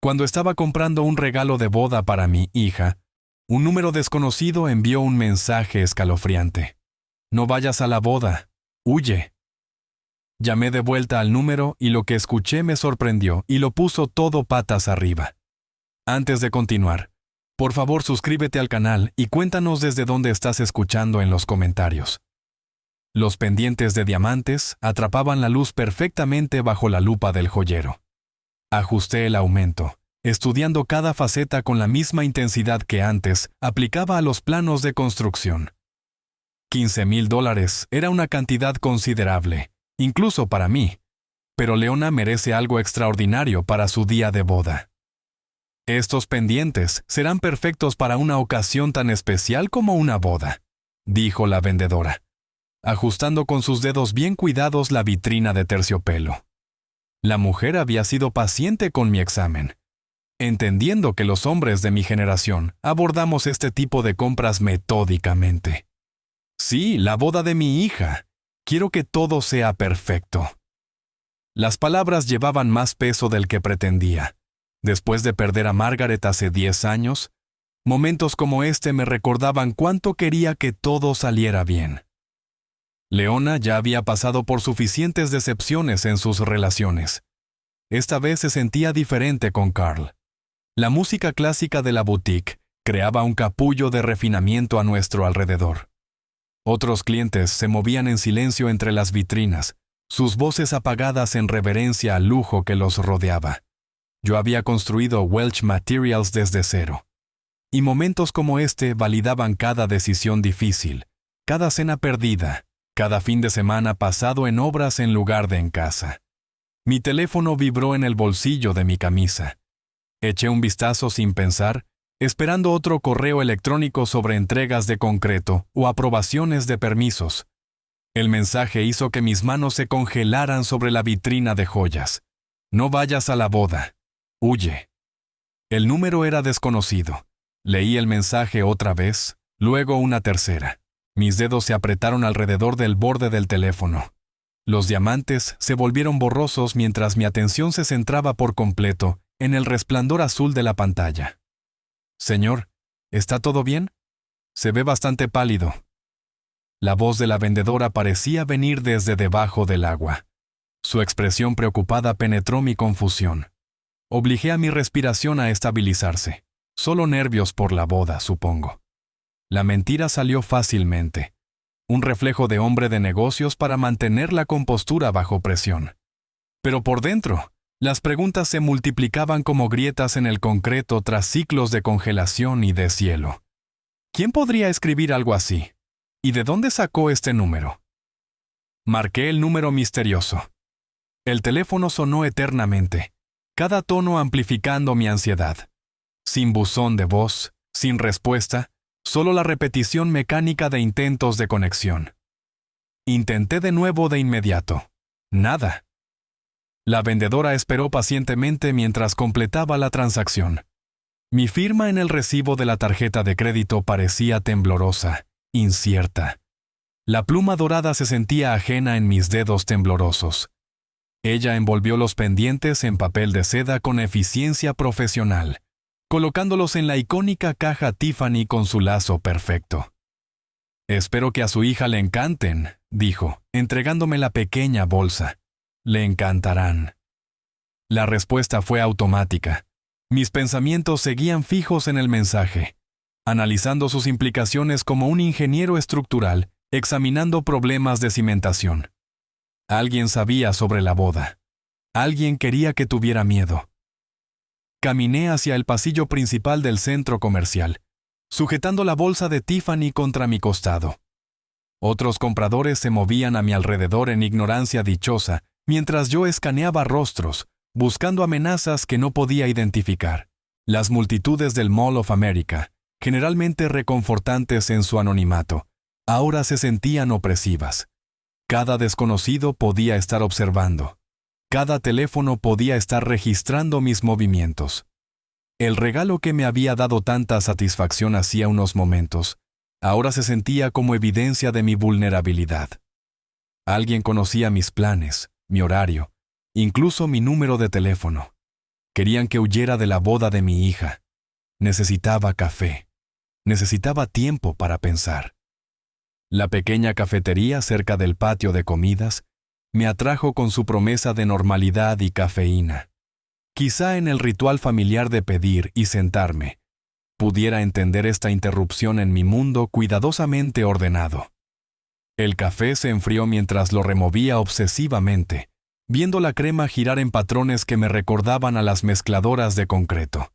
Cuando estaba comprando un regalo de boda para mi hija, un número desconocido envió un mensaje escalofriante. No vayas a la boda, huye. Llamé de vuelta al número y lo que escuché me sorprendió y lo puso todo patas arriba. Antes de continuar, por favor suscríbete al canal y cuéntanos desde dónde estás escuchando en los comentarios. Los pendientes de diamantes atrapaban la luz perfectamente bajo la lupa del joyero. Ajusté el aumento, estudiando cada faceta con la misma intensidad que antes aplicaba a los planos de construcción. $15,000 era una cantidad considerable, incluso para mí, pero Leona merece algo extraordinario para su día de boda. Estos pendientes serán perfectos para una ocasión tan especial como una boda, dijo la vendedora, ajustando con sus dedos bien cuidados la vitrina de terciopelo. La mujer había sido paciente con mi examen, entendiendo que los hombres de mi generación abordamos este tipo de compras metódicamente. Sí, la boda de mi hija. Quiero que todo sea perfecto. Las palabras llevaban más peso del que pretendía. Después de perder a Margaret hace 10 años, momentos como este me recordaban cuánto quería que todo saliera bien. Leona ya había pasado por suficientes decepciones en sus relaciones. Esta vez se sentía diferente con Carl. La música clásica de la boutique creaba un capullo de refinamiento a nuestro alrededor. Otros clientes se movían en silencio entre las vitrinas, sus voces apagadas en reverencia al lujo que los rodeaba. Yo había construido Welch Materials desde cero. Y momentos como este validaban cada decisión difícil, cada cena perdida, cada fin de semana pasado en obras en lugar de en casa. Mi teléfono vibró en el bolsillo de mi camisa. Eché un vistazo sin pensar, esperando otro correo electrónico sobre entregas de concreto o aprobaciones de permisos. El mensaje hizo que mis manos se congelaran sobre la vitrina de joyas. No vayas a la boda. Huye. El número era desconocido. Leí el mensaje otra vez, luego una tercera. Mis dedos se apretaron alrededor del borde del teléfono. Los diamantes se volvieron borrosos mientras mi atención se centraba por completo en el resplandor azul de la pantalla. Señor, ¿está todo bien? Se ve bastante pálido. La voz de la vendedora parecía venir desde debajo del agua. Su expresión preocupada penetró mi confusión. Obligué a mi respiración a estabilizarse. Solo nervios por la boda, supongo. La mentira salió fácilmente. Un reflejo de hombre de negocios para mantener la compostura bajo presión. Pero por dentro, las preguntas se multiplicaban como grietas en el concreto tras ciclos de congelación y deshielo. ¿Quién podría escribir algo así? ¿Y de dónde sacó este número? Marqué el número misterioso. El teléfono sonó eternamente, cada tono amplificando mi ansiedad. Sin buzón de voz, sin respuesta, solo la repetición mecánica de intentos de conexión. Intenté de nuevo de inmediato. Nada. La vendedora esperó pacientemente mientras completaba la transacción. Mi firma en el recibo de la tarjeta de crédito parecía temblorosa, incierta. La pluma dorada se sentía ajena en mis dedos temblorosos. Ella envolvió los pendientes en papel de seda con eficiencia profesional, colocándolos en la icónica caja Tiffany con su lazo perfecto. Espero que a su hija le encanten, dijo, entregándome la pequeña bolsa. Le encantarán. La respuesta fue automática. Mis pensamientos seguían fijos en el mensaje, analizando sus implicaciones como un ingeniero estructural, examinando problemas de cimentación. Alguien sabía sobre la boda. Alguien quería que tuviera miedo. Caminé hacia el pasillo principal del centro comercial, sujetando la bolsa de Tiffany contra mi costado. Otros compradores se movían a mi alrededor en ignorancia dichosa, mientras yo escaneaba rostros, buscando amenazas que no podía identificar. Las multitudes del Mall of America, generalmente reconfortantes en su anonimato, ahora se sentían opresivas. Cada desconocido podía estar observando. Cada teléfono podía estar registrando mis movimientos. El regalo que me había dado tanta satisfacción hacía unos momentos, ahora se sentía como evidencia de mi vulnerabilidad. Alguien conocía mis planes, mi horario, incluso mi número de teléfono. Querían que huyera de la boda de mi hija. Necesitaba café. Necesitaba tiempo para pensar. La pequeña cafetería cerca del patio de comidas me atrajo con su promesa de normalidad y cafeína. Quizá en el ritual familiar de pedir y sentarme, pudiera entender esta interrupción en mi mundo cuidadosamente ordenado. El café se enfrió mientras lo removía obsesivamente, viendo la crema girar en patrones que me recordaban a las mezcladoras de concreto.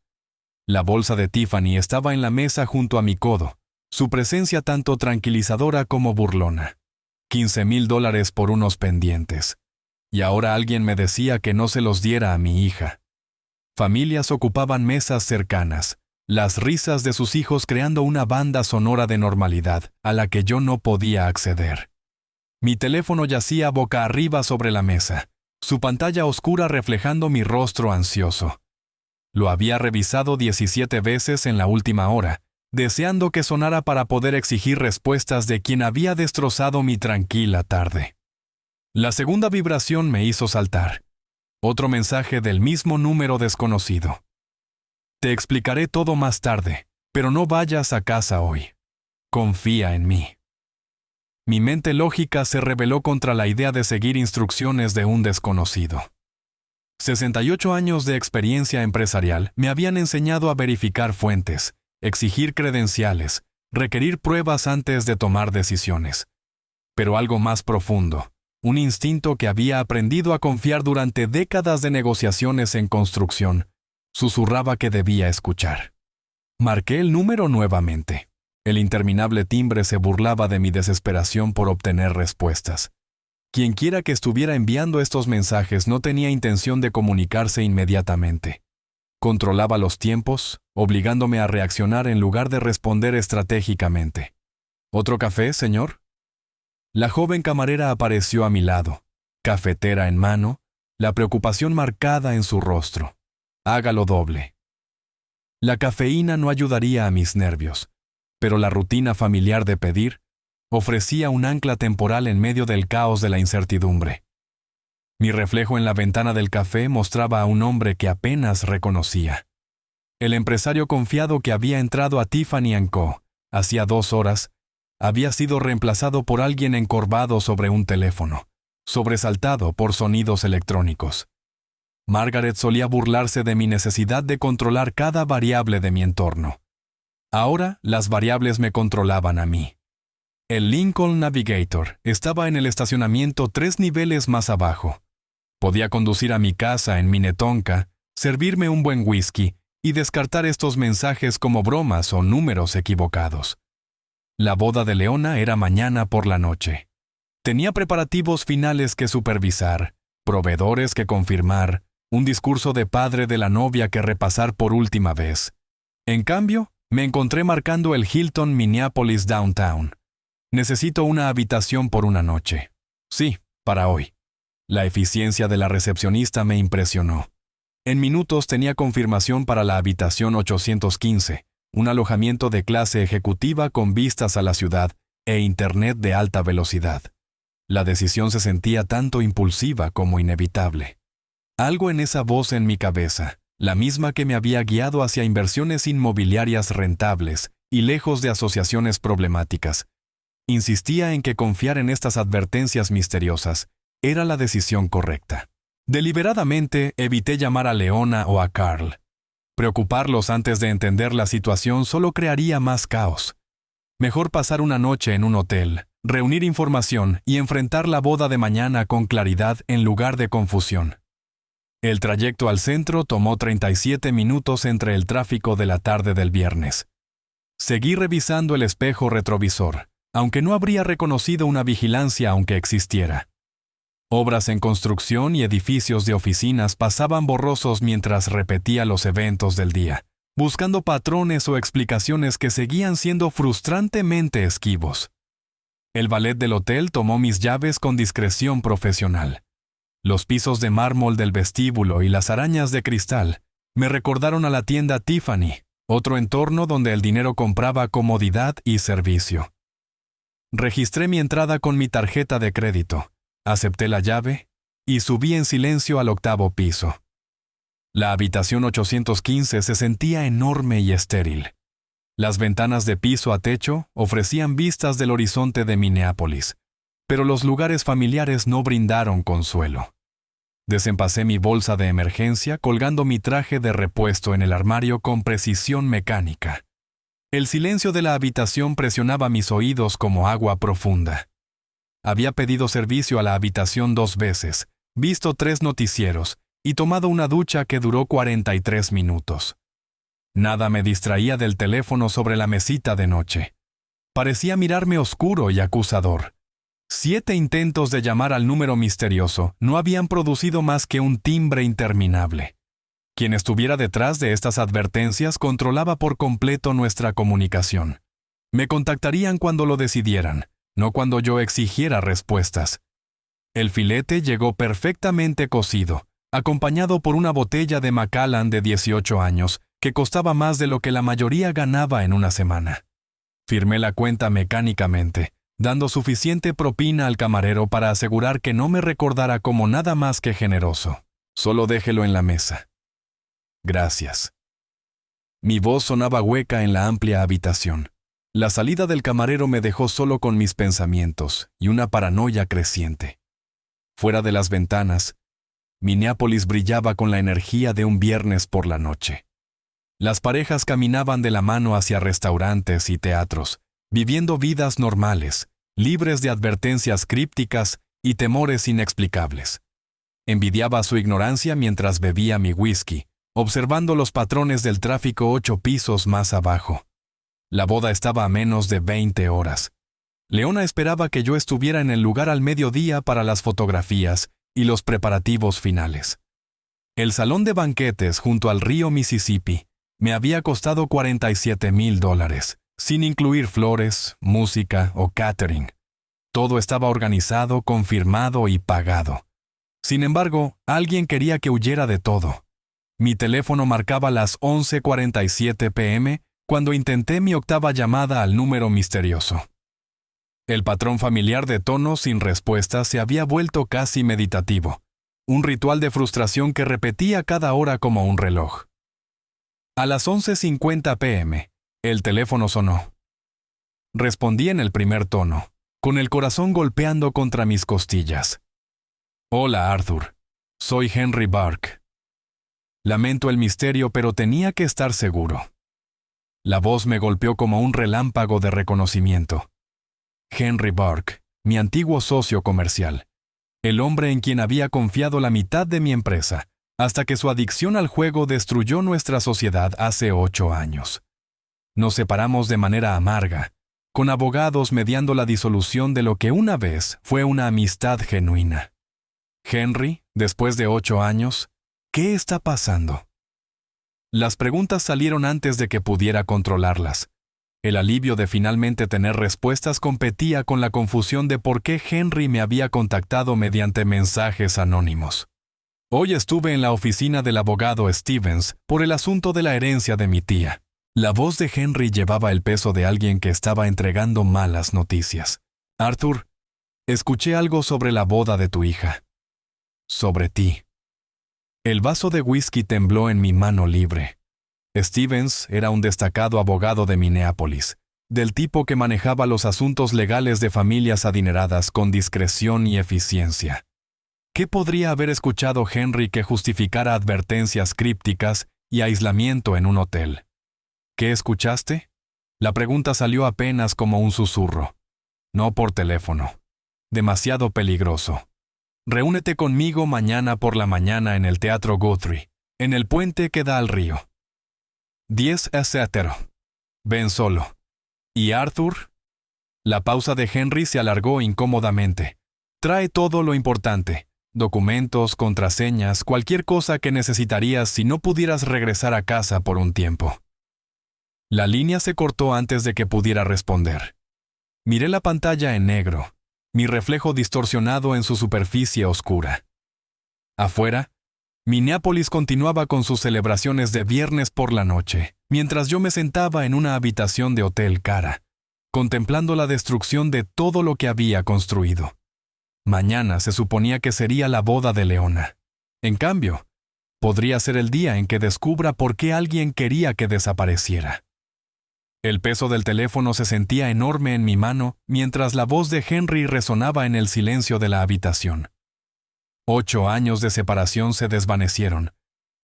La bolsa de Tiffany estaba en la mesa junto a mi codo, su presencia tanto tranquilizadora como burlona. $15,000 por unos pendientes. Y ahora alguien me decía que no se los diera a mi hija. Familias ocupaban mesas cercanas, las risas de sus hijos creando una banda sonora de normalidad a la que yo no podía acceder. Mi teléfono yacía boca arriba sobre la mesa, su pantalla oscura reflejando mi rostro ansioso. Lo había revisado 17 veces en la última hora, deseando que sonara para poder exigir respuestas de quien había destrozado mi tranquila tarde. La segunda vibración me hizo saltar. Otro mensaje del mismo número desconocido. Te explicaré todo más tarde, pero no vayas a casa hoy. Confía en mí. Mi mente lógica se rebeló contra la idea de seguir instrucciones de un desconocido. 68 años de experiencia empresarial me habían enseñado a verificar fuentes, exigir credenciales, requerir pruebas antes de tomar decisiones. Pero algo más profundo, un instinto que había aprendido a confiar durante décadas de negociaciones en construcción, susurraba que debía escuchar. Marqué el número nuevamente. El interminable timbre se burlaba de mi desesperación por obtener respuestas. Quienquiera que estuviera enviando estos mensajes no tenía intención de comunicarse inmediatamente. Controlaba los tiempos, obligándome a reaccionar en lugar de responder estratégicamente. ¿Otro café, señor? La joven camarera apareció a mi lado, cafetera en mano, la preocupación marcada en su rostro. Hágalo doble. La cafeína no ayudaría a mis nervios, pero la rutina familiar de pedir ofrecía un ancla temporal en medio del caos de la incertidumbre. Mi reflejo en la ventana del café mostraba a un hombre que apenas reconocía. El empresario confiado que había entrado a Tiffany & Co. hacía 2 horas, había sido reemplazado por alguien encorvado sobre un teléfono, sobresaltado por sonidos electrónicos. Margaret solía burlarse de mi necesidad de controlar cada variable de mi entorno. Ahora las variables me controlaban a mí. El Lincoln Navigator estaba en el estacionamiento 3 niveles más abajo. Podía conducir a mi casa en Minnetonka, servirme un buen whisky y descartar estos mensajes como bromas o números equivocados. La boda de Leona era mañana por la noche. Tenía preparativos finales que supervisar, proveedores que confirmar, un discurso de padre de la novia que repasar por última vez. En cambio, me encontré marcando el Hilton Minneapolis Downtown. Necesito una habitación por una noche. Sí, para hoy. La eficiencia de la recepcionista me impresionó. En minutos tenía confirmación para la habitación 815, un alojamiento de clase ejecutiva con vistas a la ciudad e internet de alta velocidad. La decisión se sentía tanto impulsiva como inevitable. Algo en esa voz en mi cabeza, la misma que me había guiado hacia inversiones inmobiliarias rentables y lejos de asociaciones problemáticas, insistía en que confiar en estas advertencias misteriosas era la decisión correcta. Deliberadamente evité llamar a Leona o a Carl. Preocuparlos antes de entender la situación solo crearía más caos. Mejor pasar una noche en un hotel, reunir información y enfrentar la boda de mañana con claridad en lugar de confusión. El trayecto al centro tomó 37 minutos entre el tráfico de la tarde del viernes. Seguí revisando el espejo retrovisor, aunque no habría reconocido una vigilancia aunque existiera. Obras en construcción y edificios de oficinas pasaban borrosos mientras repetía los eventos del día, buscando patrones o explicaciones que seguían siendo frustrantemente esquivos. El valet del hotel tomó mis llaves con discreción profesional. Los pisos de mármol del vestíbulo y las arañas de cristal me recordaron a la tienda Tiffany, otro entorno donde el dinero compraba comodidad y servicio. Registré mi entrada con mi tarjeta de crédito, acepté la llave y subí en silencio al 8º piso. La habitación 815 se sentía enorme y estéril. Las ventanas de piso a techo ofrecían vistas del horizonte de Minneapolis, pero los lugares familiares no brindaron consuelo. Desempacé mi bolsa de emergencia colgando mi traje de repuesto en el armario con precisión mecánica. El silencio de la habitación presionaba mis oídos como agua profunda. Había pedido servicio a la habitación 2 veces, visto 3 noticieros y tomado una ducha que duró 43 minutos. Nada me distraía del teléfono sobre la mesita de noche. Parecía mirarme oscuro y acusador. 7 intentos de llamar al número misterioso no habían producido más que un timbre interminable. Quien estuviera detrás de estas advertencias controlaba por completo nuestra comunicación. Me contactarían cuando lo decidieran, no cuando yo exigiera respuestas. El filete llegó perfectamente cocido, acompañado por una botella de Macallan de 18 años, que costaba más de lo que la mayoría ganaba en una semana. Firmé la cuenta mecánicamente, dando suficiente propina al camarero para asegurar que no me recordara como nada más que generoso. Solo déjelo en la mesa. Gracias. Mi voz sonaba hueca en la amplia habitación. La salida del camarero me dejó solo con mis pensamientos y una paranoia creciente. Fuera de las ventanas, Minneapolis brillaba con la energía de un viernes por la noche. Las parejas caminaban de la mano hacia restaurantes y teatros, viviendo vidas normales, libres de advertencias crípticas y temores inexplicables. Envidiaba su ignorancia mientras bebía mi whisky, observando los patrones del tráfico 8 pisos más abajo. La boda estaba a menos de 20 horas. Leona esperaba que yo estuviera en el lugar al mediodía para las fotografías y los preparativos finales. El salón de banquetes junto al río Mississippi me había costado $47,000, sin incluir flores, música o catering. Todo estaba organizado, confirmado y pagado. Sin embargo, alguien quería que huyera de todo. Mi teléfono marcaba las 11:47 p.m. cuando intenté mi octava llamada al número misterioso. El patrón familiar de tono sin respuesta se había vuelto casi meditativo, un ritual de frustración que repetía cada hora como un reloj. A las 11:50 p.m., el teléfono sonó. Respondí en el primer tono, con el corazón golpeando contra mis costillas. Hola, Arthur. Soy Henry Burke. Lamento el misterio, pero tenía que estar seguro. La voz me golpeó como un relámpago de reconocimiento. Henry Burke, mi antiguo socio comercial. El hombre en quien había confiado la mitad de mi empresa, hasta que su adicción al juego destruyó nuestra sociedad hace 8 años. Nos separamos de manera amarga, con abogados mediando la disolución de lo que una vez fue una amistad genuina. Henry, después de 8 años, ¿qué está pasando? Las preguntas salieron antes de que pudiera controlarlas. El alivio de finalmente tener respuestas competía con la confusión de por qué Henry me había contactado mediante mensajes anónimos. Hoy estuve en la oficina del abogado Stevens por el asunto de la herencia de mi tía. La voz de Henry llevaba el peso de alguien que estaba entregando malas noticias. Arthur, escuché algo sobre la boda de tu hija. Sobre ti. El vaso de whisky tembló en mi mano libre. Stevens era un destacado abogado de Minneapolis, del tipo que manejaba los asuntos legales de familias adineradas con discreción y eficiencia. ¿Qué podría haber escuchado Henry que justificara advertencias crípticas y aislamiento en un hotel? ¿Qué escuchaste? La pregunta salió apenas como un susurro. No por teléfono. Demasiado peligroso. Reúnete conmigo mañana por la mañana en el Teatro Guthrie, en el puente que da al río. 10 etc. Ven solo. ¿Y Arthur? La pausa de Henry se alargó incómodamente. Trae todo lo importante. Documentos, contraseñas, cualquier cosa que necesitarías si no pudieras regresar a casa por un tiempo. La línea se cortó antes de que pudiera responder. Miré la pantalla en negro, mi reflejo distorsionado en su superficie oscura. Afuera, Minneapolis continuaba con sus celebraciones de viernes por la noche, mientras yo me sentaba en una habitación de hotel cara, contemplando la destrucción de todo lo que había construido. Mañana se suponía que sería la boda de Leona. En cambio, Podría ser el día en que descubra por qué alguien quería que desapareciera. El peso del teléfono se sentía enorme en mi mano mientras la voz de Henry resonaba en el silencio de la habitación. 8 años de separación se desvanecieron,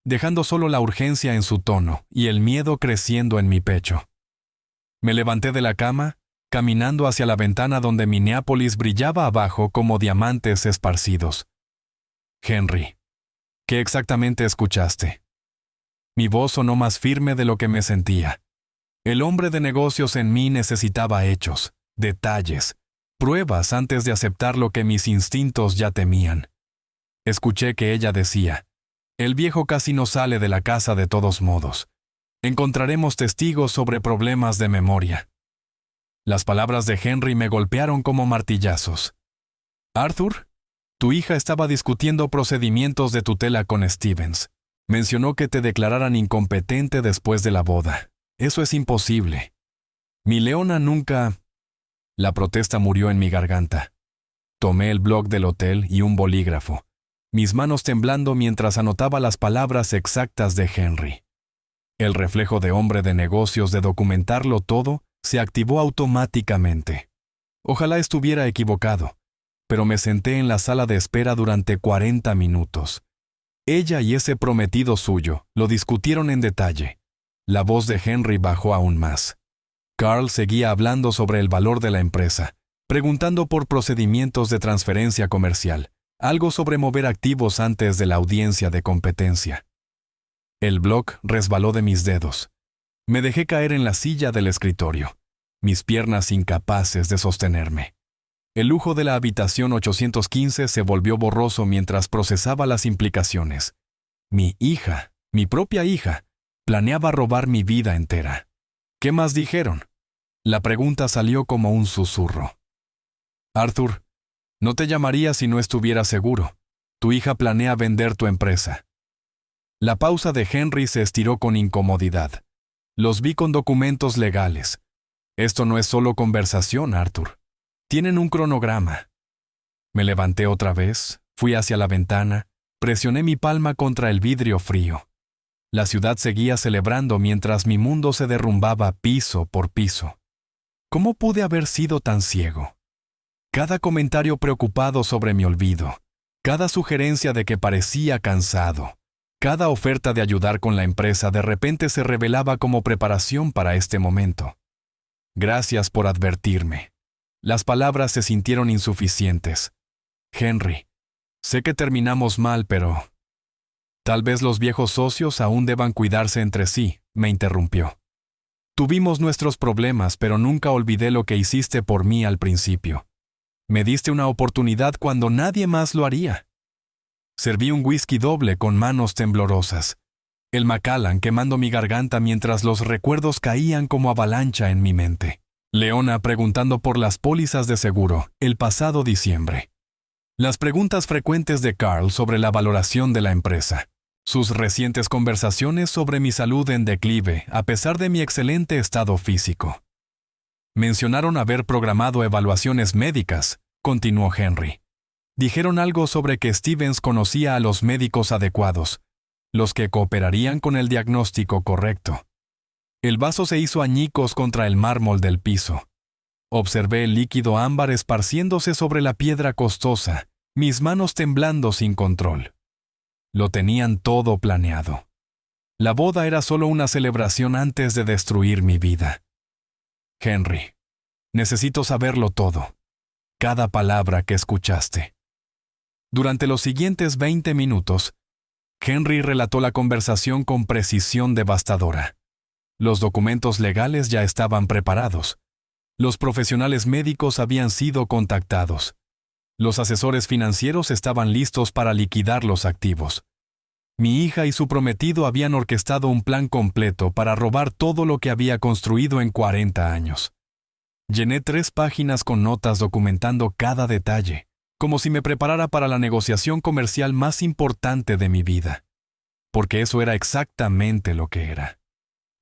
dejando solo la urgencia en su tono y el miedo creciendo en mi pecho. Me levanté de la cama, caminando hacia la ventana donde Minneapolis brillaba abajo como diamantes esparcidos. Henry, ¿qué exactamente escuchaste? Mi voz sonó más firme de lo que me sentía. El hombre de negocios en mí necesitaba hechos, detalles, pruebas antes de aceptar lo que mis instintos ya temían. Escuché que ella decía, el viejo casi no sale de la casa de todos modos. Encontraremos testigos sobre problemas de memoria. Las palabras de Henry me golpearon como martillazos. Arthur, tu hija estaba discutiendo procedimientos de tutela con Stevens. Mencionó que te declararan incompetente después de la boda. Eso es imposible. Mi Leona nunca... La protesta murió en mi garganta. Tomé el blog del hotel y un bolígrafo, mis manos temblando mientras anotaba las palabras exactas de Henry. El reflejo de hombre de negocios de documentarlo todo se activó automáticamente. Ojalá estuviera equivocado, pero me senté en la sala de espera durante 40 minutos. Ella y ese prometido suyo lo discutieron en detalle. La voz de Henry bajó aún más. Carl seguía hablando sobre el valor de la empresa, preguntando por procedimientos de transferencia comercial, algo sobre mover activos antes de la audiencia de competencia. El blog resbaló de mis dedos. Me dejé caer en la silla del escritorio, mis piernas incapaces de sostenerme. El lujo de la habitación 815 se volvió borroso mientras procesaba las implicaciones. Mi hija, mi propia hija, planeaba robar mi vida entera. ¿Qué más dijeron? La pregunta salió como un susurro. Arthur, no te llamaría si no estuviera seguro. Tu hija planea vender tu empresa. La pausa de Henry se estiró con incomodidad. Los vi con documentos legales. Esto no es solo conversación, Arthur. Tienen un cronograma. Me levanté otra vez, fui hacia la ventana, presioné mi palma contra el vidrio frío. La ciudad seguía celebrando mientras mi mundo se derrumbaba piso por piso. ¿Cómo pude haber sido tan ciego? Cada comentario preocupado sobre mi olvido, cada sugerencia de que parecía cansado, cada oferta de ayudar con la empresa de repente se revelaba como preparación para este momento. Gracias por advertirme. Las palabras se sintieron insuficientes. Henry, sé que terminamos mal, pero... Tal vez los viejos socios aún deban cuidarse entre sí, me interrumpió. Tuvimos nuestros problemas, pero nunca olvidé lo que hiciste por mí al principio. Me diste una oportunidad cuando nadie más lo haría. Serví un whisky doble con manos temblorosas. El Macallan quemando mi garganta mientras los recuerdos caían como avalancha en mi mente. Leona preguntando por las pólizas de seguro, el pasado diciembre. Las preguntas frecuentes de Carl sobre la valoración de la empresa. Sus recientes conversaciones sobre mi salud en declive a pesar de mi excelente estado físico. Mencionaron haber programado evaluaciones médicas, continuó Henry. Dijeron algo sobre que Stevens conocía a los médicos adecuados, los que cooperarían con el diagnóstico correcto. El vaso se hizo añicos contra el mármol del piso. Observé el líquido ámbar esparciéndose sobre la piedra costosa, mis manos temblando sin control. Lo tenían todo planeado. La boda era solo una celebración antes de destruir mi vida. Henry, necesito saberlo todo. Cada palabra que escuchaste. Durante los siguientes 20 minutos, Henry relató la conversación con precisión devastadora. Los documentos legales ya estaban preparados. Los profesionales médicos habían sido contactados. Los asesores financieros estaban listos para liquidar los activos. Mi hija y su prometido habían orquestado un plan completo para robar todo lo que había construido en 40 años. Llené 3 páginas con notas documentando cada detalle, como si me preparara para la negociación comercial más importante de mi vida. Porque eso era exactamente lo que era.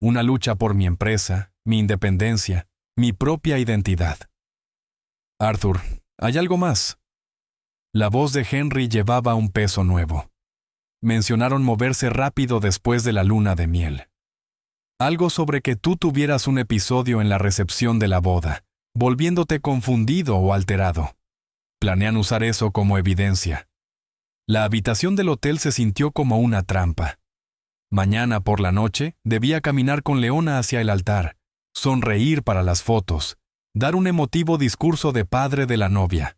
Una lucha por mi empresa, mi independencia, mi propia identidad. Arthur, ¿hay algo más? La voz de Henry llevaba un peso nuevo. mencionaron moverse rápido después de la luna de miel. Algo sobre que tú tuvieras un episodio en la recepción de la boda, volviéndote confundido o alterado. Planean usar eso como evidencia. La habitación del hotel se sintió como una trampa. Mañana por la noche debía caminar con Leona hacia el altar, sonreír para las fotos, dar un emotivo discurso de padre de la novia.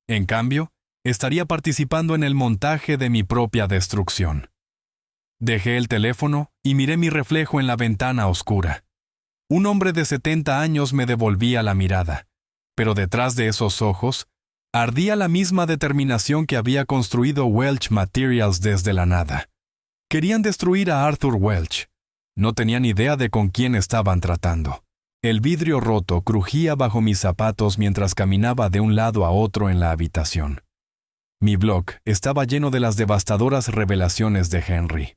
En cambio, estaría participando en el montaje de mi propia destrucción. Dejé el teléfono y miré mi reflejo en la ventana oscura. Un hombre de 70 años me devolvía la mirada, pero detrás de esos ojos ardía la misma determinación que había construido Welch Materials desde la nada. Querían destruir a Arthur Welch. No tenían idea de con quién estaban tratando. El vidrio roto crujía bajo mis zapatos mientras caminaba de un lado a otro en la habitación. Mi blog estaba lleno de las devastadoras revelaciones de Henry.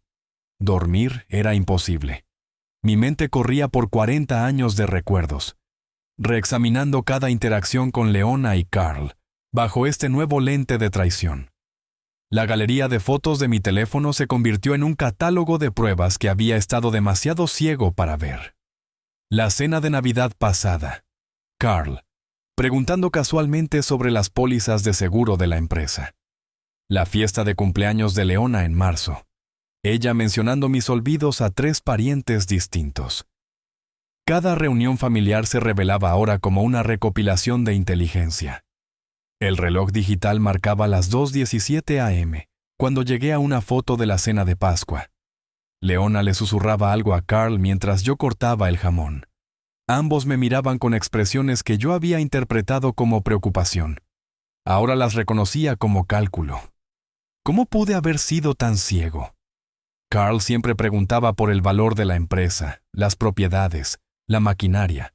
Dormir era imposible. Mi mente corría por 40 años de recuerdos, reexaminando cada interacción con Leona y Carl, bajo este nuevo lente de traición. La galería de fotos de mi teléfono se convirtió en un catálogo de pruebas que había estado demasiado ciego para ver. La cena de Navidad pasada. Carl, preguntando casualmente sobre las pólizas de seguro de la empresa. La fiesta de cumpleaños de Leona en marzo. Ella mencionando mis olvidos a 3 parientes distintos. Cada reunión familiar se revelaba ahora como una recopilación de inteligencia. El reloj digital marcaba las 2:17 a.m., cuando llegué a una foto de la cena de Pascua. Leona le susurraba algo a Carl mientras yo cortaba el jamón. Ambos me miraban con expresiones que yo había interpretado como preocupación. Ahora las reconocía como cálculo. ¿Cómo pude haber sido tan ciego? Carl siempre preguntaba por el valor de la empresa, las propiedades, la maquinaria.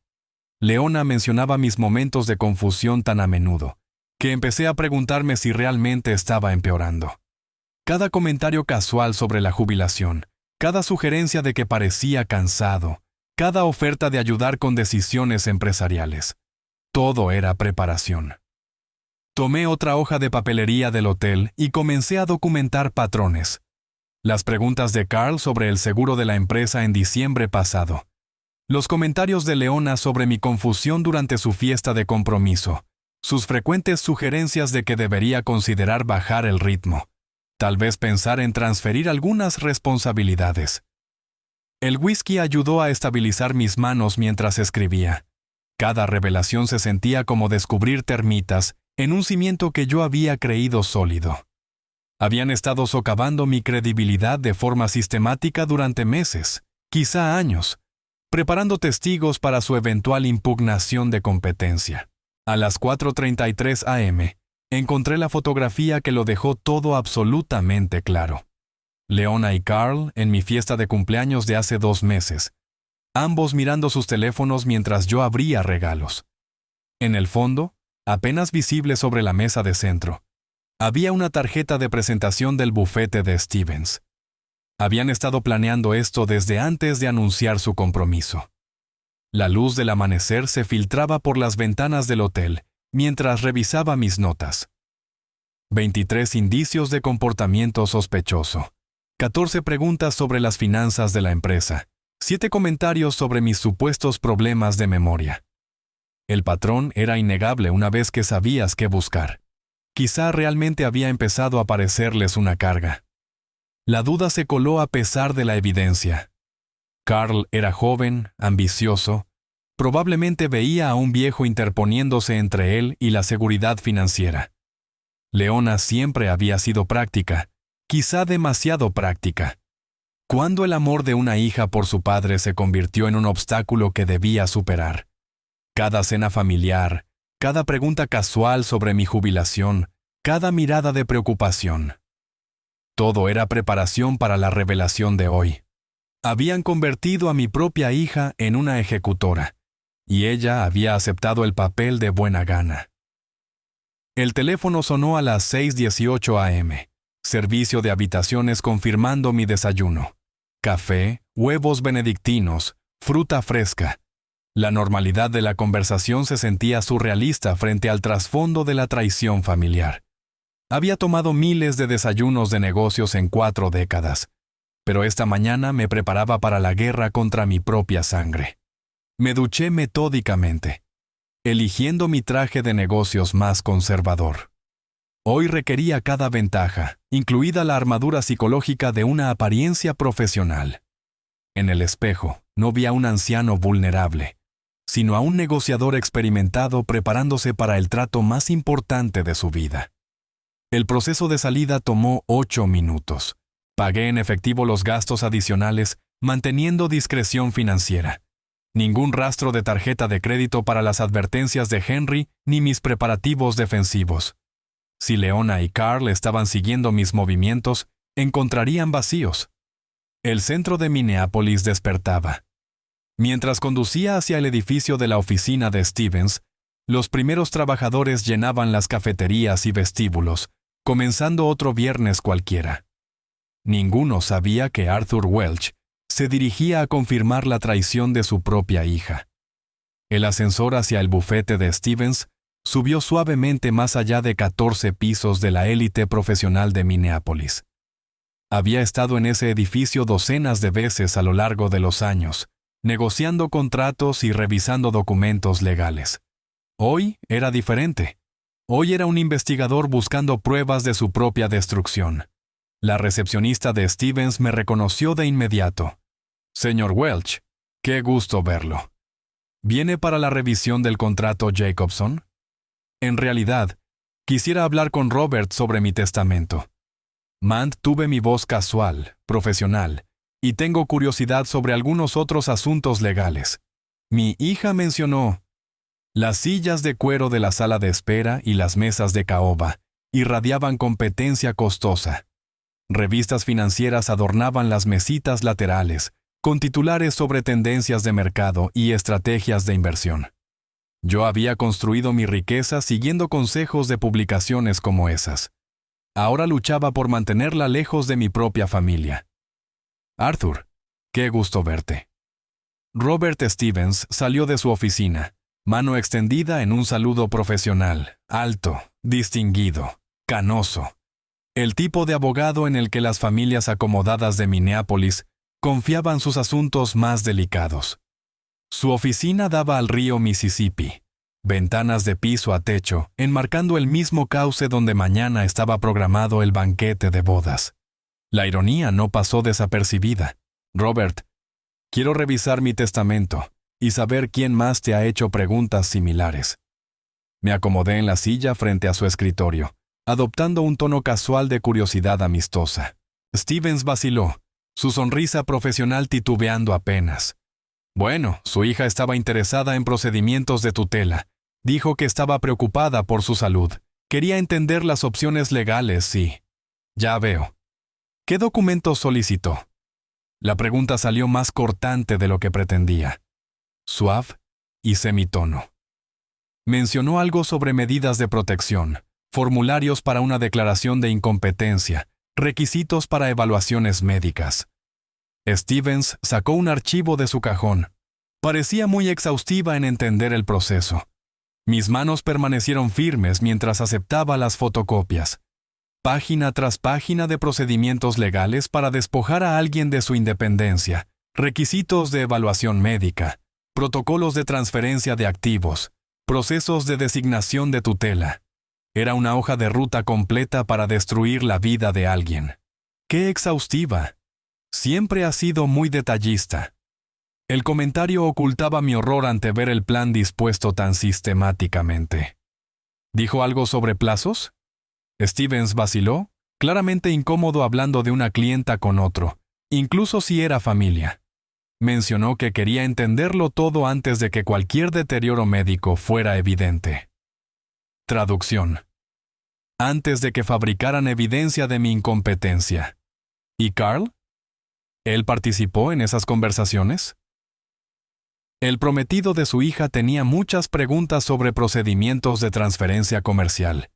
Leona mencionaba mis momentos de confusión tan a menudo, que empecé a preguntarme si realmente estaba empeorando. Cada comentario casual sobre la jubilación, cada sugerencia de que parecía cansado, cada oferta de ayudar con decisiones empresariales. Todo era preparación. Tomé otra hoja de papelería del hotel y comencé a documentar patrones. Las preguntas de Carl sobre el seguro de la empresa en diciembre pasado. Los comentarios de Leona sobre mi confusión durante su fiesta de compromiso. Sus frecuentes sugerencias de que debería considerar bajar el ritmo. Tal vez pensar en transferir algunas responsabilidades. El whisky ayudó a estabilizar mis manos mientras escribía. Cada revelación se sentía como descubrir termitas en un cimiento que yo había creído sólido. Habían estado socavando mi credibilidad de forma sistemática durante meses, quizá años, preparando testigos para su eventual impugnación de competencia. A las 4:33 a.m., encontré la fotografía que lo dejó todo absolutamente claro. Leona y Carl en mi fiesta de cumpleaños de hace 2 meses, ambos mirando sus teléfonos mientras yo abría regalos. En el fondo, apenas visible sobre la mesa de centro, había una tarjeta de presentación del bufete de Stevens. Habían estado planeando esto desde antes de anunciar su compromiso. La luz del amanecer se filtraba por las ventanas del hotel mientras revisaba mis notas. 23 indicios de comportamiento sospechoso. 14 preguntas sobre las finanzas de la empresa. 7 comentarios sobre mis supuestos problemas de memoria. El patrón era innegable una vez que sabías qué buscar. Quizá realmente había empezado a parecerles una carga. La duda se coló a pesar de la evidencia. Carl era joven, ambicioso. Probablemente veía a un viejo interponiéndose entre él y la seguridad financiera. Leona siempre había sido práctica, quizá demasiado práctica. ¿Cuándo el amor de una hija por su padre se convirtió en un obstáculo que debía superar? Cada cena familiar, cada pregunta casual sobre mi jubilación, cada mirada de preocupación. Todo era preparación para la revelación de hoy. Habían convertido a mi propia hija en una ejecutora, y ella había aceptado el papel de buena gana. El teléfono sonó a las 6:18 a.m., servicio de habitaciones confirmando mi desayuno. Café, huevos benedictinos, fruta fresca. La normalidad de la conversación se sentía surrealista frente al trasfondo de la traición familiar. Había tomado miles de desayunos de negocios en 4 décadas, pero esta mañana me preparaba para la guerra contra mi propia sangre. Me duché metódicamente, eligiendo mi traje de negocios más conservador. Hoy requería cada ventaja, incluida la armadura psicológica de una apariencia profesional. En el espejo, no vi a un anciano vulnerable, sino a un negociador experimentado preparándose para el trato más importante de su vida. El proceso de salida tomó 8 minutos. Pagué en efectivo los gastos adicionales, manteniendo discreción financiera. Ningún rastro de tarjeta de crédito para las advertencias de Henry ni mis preparativos defensivos. Si Leona y Carl estaban siguiendo mis movimientos, encontrarían vacíos. El centro de Minneapolis despertaba. Mientras conducía hacia el edificio de la oficina de Stevens, los primeros trabajadores llenaban las cafeterías y vestíbulos, comenzando otro viernes cualquiera. Ninguno sabía que Arthur Welch se dirigía a confirmar la traición de su propia hija. El ascensor hacia el bufete de Stevens subió suavemente más allá de 14 pisos de la élite profesional de Minneapolis. Había estado en ese edificio docenas de veces a lo largo de los años, negociando contratos y revisando documentos legales. Hoy era diferente. Hoy era un investigador buscando pruebas de su propia destrucción. La recepcionista de Stevens me reconoció de inmediato. «Señor Welch, qué gusto verlo. ¿Viene para la revisión del contrato Jacobson?» En realidad, quisiera hablar con Robert sobre mi testamento. Mantuve mi voz casual, profesional, y tengo curiosidad sobre algunos otros asuntos legales. Mi hija mencionó las sillas de cuero de la sala de espera y las mesas de caoba irradiaban competencia costosa. Revistas financieras adornaban las mesitas laterales, con titulares sobre tendencias de mercado y estrategias de inversión. Yo había construido mi riqueza siguiendo consejos de publicaciones como esas. Ahora luchaba por mantenerla lejos de mi propia familia. «Arthur, qué gusto verte». Robert Stevens salió de su oficina, mano extendida en un saludo profesional, alto, distinguido, canoso. El tipo de abogado en el que las familias acomodadas de Minneapolis confiaban sus asuntos más delicados. Su oficina daba al río Mississippi, ventanas de piso a techo, enmarcando el mismo cauce donde mañana estaba programado el banquete de bodas. La ironía no pasó desapercibida. «Robert, quiero revisar mi testamento y saber quién más te ha hecho preguntas similares». Me acomodé en la silla frente a su escritorio, adoptando un tono casual de curiosidad amistosa. Stevens vaciló, su sonrisa profesional titubeando apenas. Bueno, su hija estaba interesada en procedimientos de tutela. Dijo que estaba preocupada por su salud. Quería entender las opciones legales, sí. Ya veo. ¿Qué documentos solicitó? La pregunta salió más cortante de lo que pretendía. Suave y semitono. Mencionó algo sobre medidas de protección, formularios para una declaración de incompetencia, requisitos para evaluaciones médicas. Stevens sacó un archivo de su cajón. Parecía muy exhaustiva en entender el proceso. Mis manos permanecieron firmes mientras aceptaba las fotocopias. Página tras página de procedimientos legales para despojar a alguien de su independencia, requisitos de evaluación médica, protocolos de transferencia de activos, procesos de designación de tutela. Era una hoja de ruta completa para destruir la vida de alguien. ¡Qué exhaustiva! Siempre ha sido muy detallista. El comentario ocultaba mi horror ante ver el plan dispuesto tan sistemáticamente. ¿Dijo algo sobre plazos? Stevens vaciló, claramente incómodo hablando de una clienta con otro, incluso si era familia. Mencionó que quería entenderlo todo antes de que cualquier deterioro médico fuera evidente. Traducción. Antes de que fabricaran evidencia de mi incompetencia. ¿Y Carl? ¿Él participó en esas conversaciones? El prometido de su hija tenía muchas preguntas sobre procedimientos de transferencia comercial,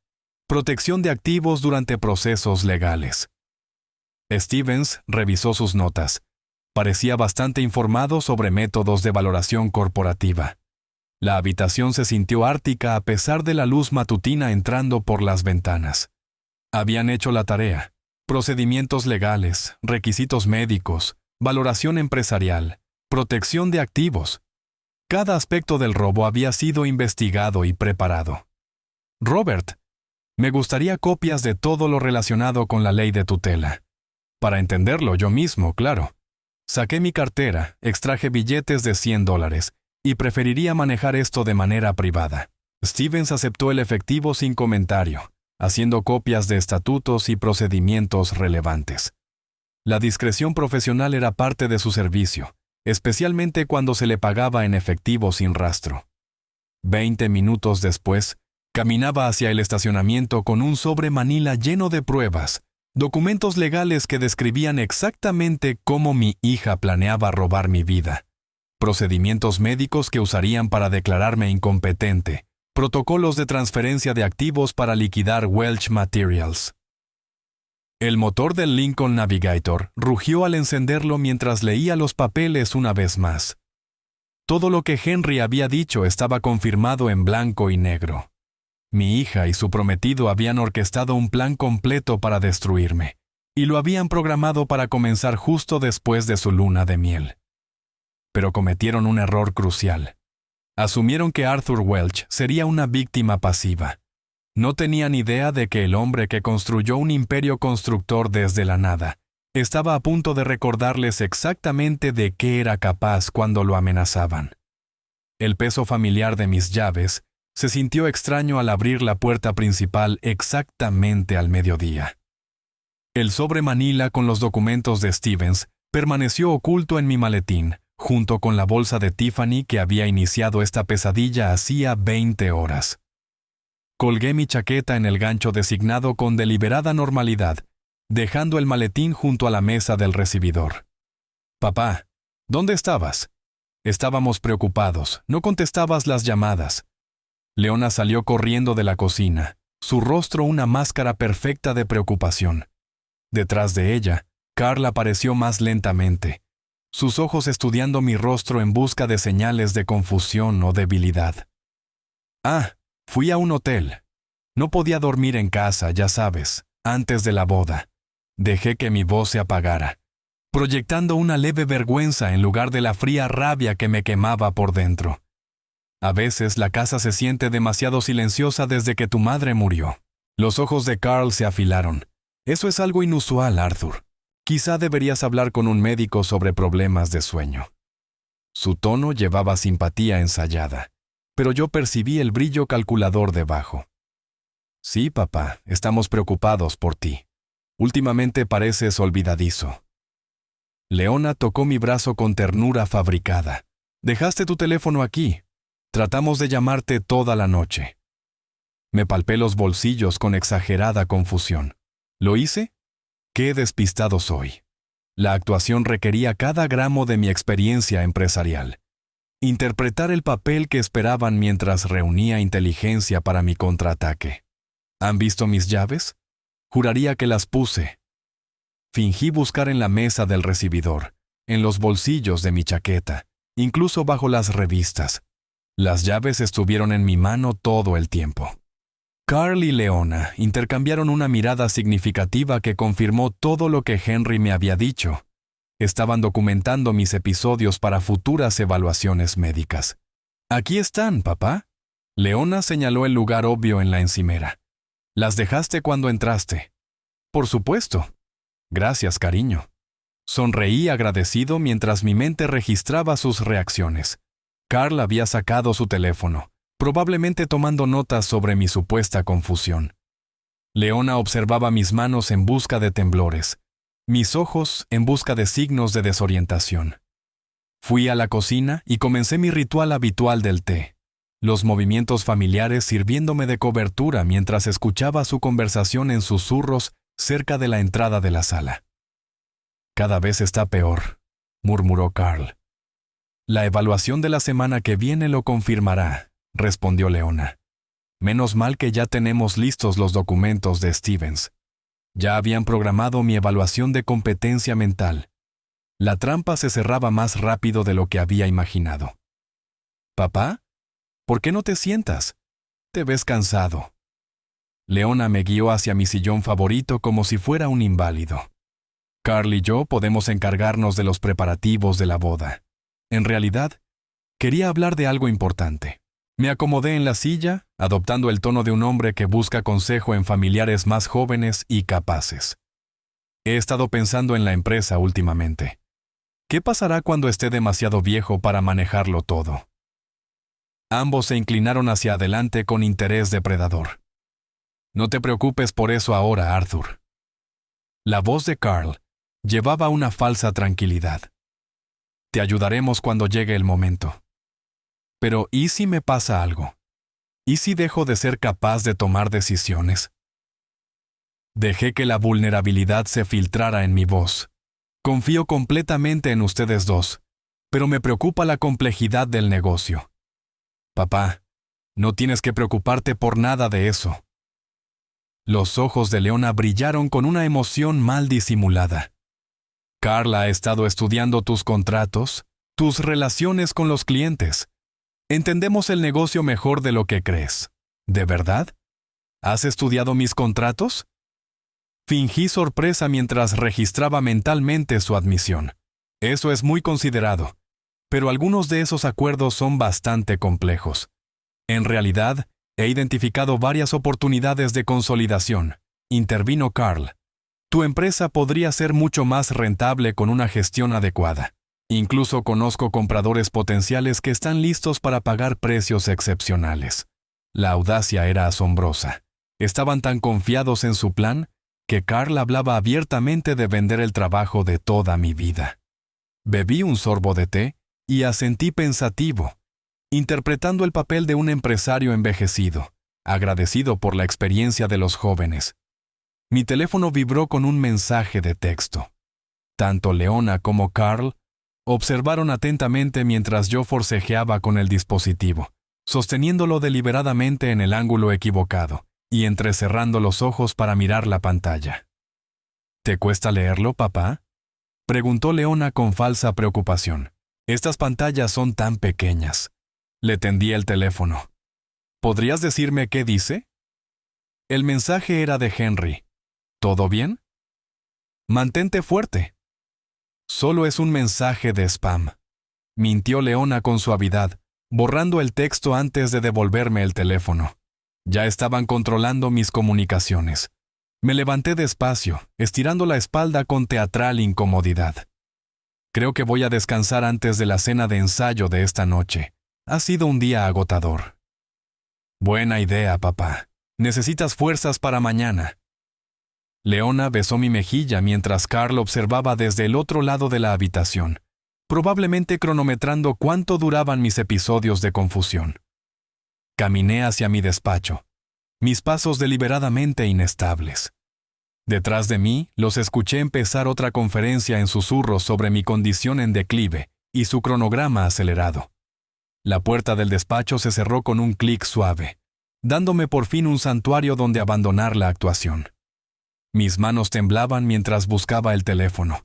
protección de activos durante procesos legales. Stevens revisó sus notas. Parecía bastante informado sobre métodos de valoración corporativa. La habitación se sintió ártica a pesar de la luz matutina entrando por las ventanas. Habían hecho la tarea. Procedimientos legales, requisitos médicos, valoración empresarial, protección de activos. Cada aspecto del robo había sido investigado y preparado. Robert, me gustaría copias de todo lo relacionado con la ley de tutela. Para entenderlo yo mismo, claro. Saqué mi cartera, extraje billetes de $100 y preferiría manejar esto de manera privada. Stevens aceptó el efectivo sin comentario, haciendo copias de estatutos y procedimientos relevantes. La discreción profesional era parte de su servicio, especialmente cuando se le pagaba en efectivo sin rastro. 20 minutos después, caminaba hacia el estacionamiento con un sobre manila lleno de pruebas, documentos legales que describían exactamente cómo mi hija planeaba robar mi vida, procedimientos médicos que usarían para declararme incompetente, protocolos de transferencia de activos para liquidar Welch Materials. El motor del Lincoln Navigator rugió al encenderlo mientras leía los papeles una vez más. Todo lo que Henry había dicho estaba confirmado en blanco y negro. Mi hija y su prometido habían orquestado un plan completo para destruirme, y lo habían programado para comenzar justo después de su luna de miel. Pero cometieron un error crucial. Asumieron que Arthur Welch sería una víctima pasiva. No tenían idea de que el hombre que construyó un imperio constructor desde la nada estaba a punto de recordarles exactamente de qué era capaz cuando lo amenazaban. El peso familiar de mis llaves se sintió extraño al abrir la puerta principal exactamente al mediodía. El sobre manila con los documentos de Stevens permaneció oculto en mi maletín, junto con la bolsa de Tiffany que había iniciado esta pesadilla hacía 20 horas. Colgué mi chaqueta en el gancho designado con deliberada normalidad, dejando el maletín junto a la mesa del recibidor. «Papá, ¿dónde estabas?» Estábamos preocupados, no contestabas las llamadas. Leona salió corriendo de la cocina, su rostro una máscara perfecta de preocupación. Detrás de ella, Carl apareció más lentamente, sus ojos estudiando mi rostro en busca de señales de confusión o debilidad. «Ah, fui a un hotel. No podía dormir en casa, ya sabes, antes de la boda. Dejé que mi voz se apagara, proyectando una leve vergüenza en lugar de la fría rabia que me quemaba por dentro. A veces la casa se siente demasiado silenciosa desde que tu madre murió». Los ojos de Carl se afilaron. «Eso es algo inusual, Arthur. Quizá deberías hablar con un médico sobre problemas de sueño». Su tono llevaba simpatía ensayada, pero yo percibí el brillo calculador debajo. «Sí, papá, estamos preocupados por ti. Últimamente pareces olvidadizo». Leona tocó mi brazo con ternura fabricada. «Dejaste tu teléfono aquí. Tratamos de llamarte toda la noche». Me palpé los bolsillos con exagerada confusión. ¿Lo hice? ¡Qué despistado soy! La actuación requería cada gramo de mi experiencia empresarial. Interpretar el papel que esperaban mientras reunía inteligencia para mi contraataque. ¿Han visto mis llaves? Juraría que las puse. Fingí buscar en la mesa del recibidor, en los bolsillos de mi chaqueta, incluso bajo las revistas. Las llaves estuvieron en mi mano todo el tiempo. Carl y Leona intercambiaron una mirada significativa que confirmó todo lo que Henry me había dicho. Estaban documentando mis episodios para futuras evaluaciones médicas. «Aquí están, papá». Leona señaló el lugar obvio en la encimera. «Las dejaste cuando entraste». «Por supuesto». «Gracias, cariño». Sonreí agradecido mientras mi mente registraba sus reacciones. Carl había sacado su teléfono, probablemente tomando notas sobre mi supuesta confusión. Leona observaba mis manos en busca de temblores, mis ojos en busca de signos de desorientación. Fui a la cocina y comencé mi ritual habitual del té, los movimientos familiares sirviéndome de cobertura mientras escuchaba su conversación en susurros cerca de la entrada de la sala. «Cada vez está peor», murmuró Carl. «La evaluación de la semana que viene lo confirmará», respondió Leona. «Menos mal que ya tenemos listos los documentos de Stevens. Ya habían programado mi evaluación de competencia mental. La trampa se cerraba más rápido de lo que había imaginado». «Papá, ¿por qué no te sientas? Te ves cansado». Leona me guió hacia mi sillón favorito como si fuera un inválido. Carl y yo podemos encargarnos de los preparativos de la boda. En realidad, quería hablar de algo importante. Me acomodé en la silla, adoptando el tono de un hombre que busca consejo en familiares más jóvenes y capaces. He estado pensando en la empresa últimamente. ¿Qué pasará cuando esté demasiado viejo para manejarlo todo? Ambos se inclinaron hacia adelante con interés depredador. No te preocupes por eso ahora, Arthur. La voz de Carl llevaba una falsa tranquilidad. Te ayudaremos cuando llegue el momento. Pero ¿y si me pasa algo? ¿Y si dejo de ser capaz de tomar decisiones? Dejé que la vulnerabilidad se filtrara en mi voz. Confío completamente en ustedes dos, pero me preocupa la complejidad del negocio. Papá, no tienes que preocuparte por nada de eso. Los ojos de Leona brillaron con una emoción mal disimulada. Carl ha estado estudiando tus contratos, tus relaciones con los clientes. Entendemos el negocio mejor de lo que crees. ¿De verdad? ¿Has estudiado mis contratos? Fingí sorpresa mientras registraba mentalmente su admisión. Eso es muy considerado, pero algunos de esos acuerdos son bastante complejos. En realidad, he identificado varias oportunidades de consolidación, intervino Carl. Tu empresa podría ser mucho más rentable con una gestión adecuada. Incluso conozco compradores potenciales que están listos para pagar precios excepcionales. La audacia era asombrosa. Estaban tan confiados en su plan que Carl hablaba abiertamente de vender el trabajo de toda mi vida. Bebí un sorbo de té y asentí pensativo, interpretando el papel de un empresario envejecido, agradecido por la experiencia de los jóvenes. Mi teléfono vibró con un mensaje de texto. Tanto Leona como Carl observaron atentamente mientras yo forcejeaba con el dispositivo, sosteniéndolo deliberadamente en el ángulo equivocado y entrecerrando los ojos para mirar la pantalla. ¿Te cuesta leerlo, papá?, preguntó Leona con falsa preocupación. Estas pantallas son tan pequeñas. Le tendí el teléfono. ¿Podrías decirme qué dice? El mensaje era de Henry. ¿Todo bien? Mantente fuerte. Solo es un mensaje de spam. Mintió Leona con suavidad, borrando el texto antes de devolverme el teléfono. Ya estaban controlando mis comunicaciones. Me levanté despacio, estirando la espalda con teatral incomodidad. Creo que voy a descansar antes de la cena de ensayo de esta noche. Ha sido un día agotador. Buena idea, papá. Necesitas fuerzas para mañana. Leona besó mi mejilla mientras Carl observaba desde el otro lado de la habitación, probablemente cronometrando cuánto duraban mis episodios de confusión. Caminé hacia mi despacho, mis pasos deliberadamente inestables. Detrás de mí, los escuché empezar otra conferencia en susurros sobre mi condición en declive y su cronograma acelerado. La puerta del despacho se cerró con un clic suave, dándome por fin un santuario donde abandonar la actuación. Mis manos temblaban mientras buscaba el teléfono,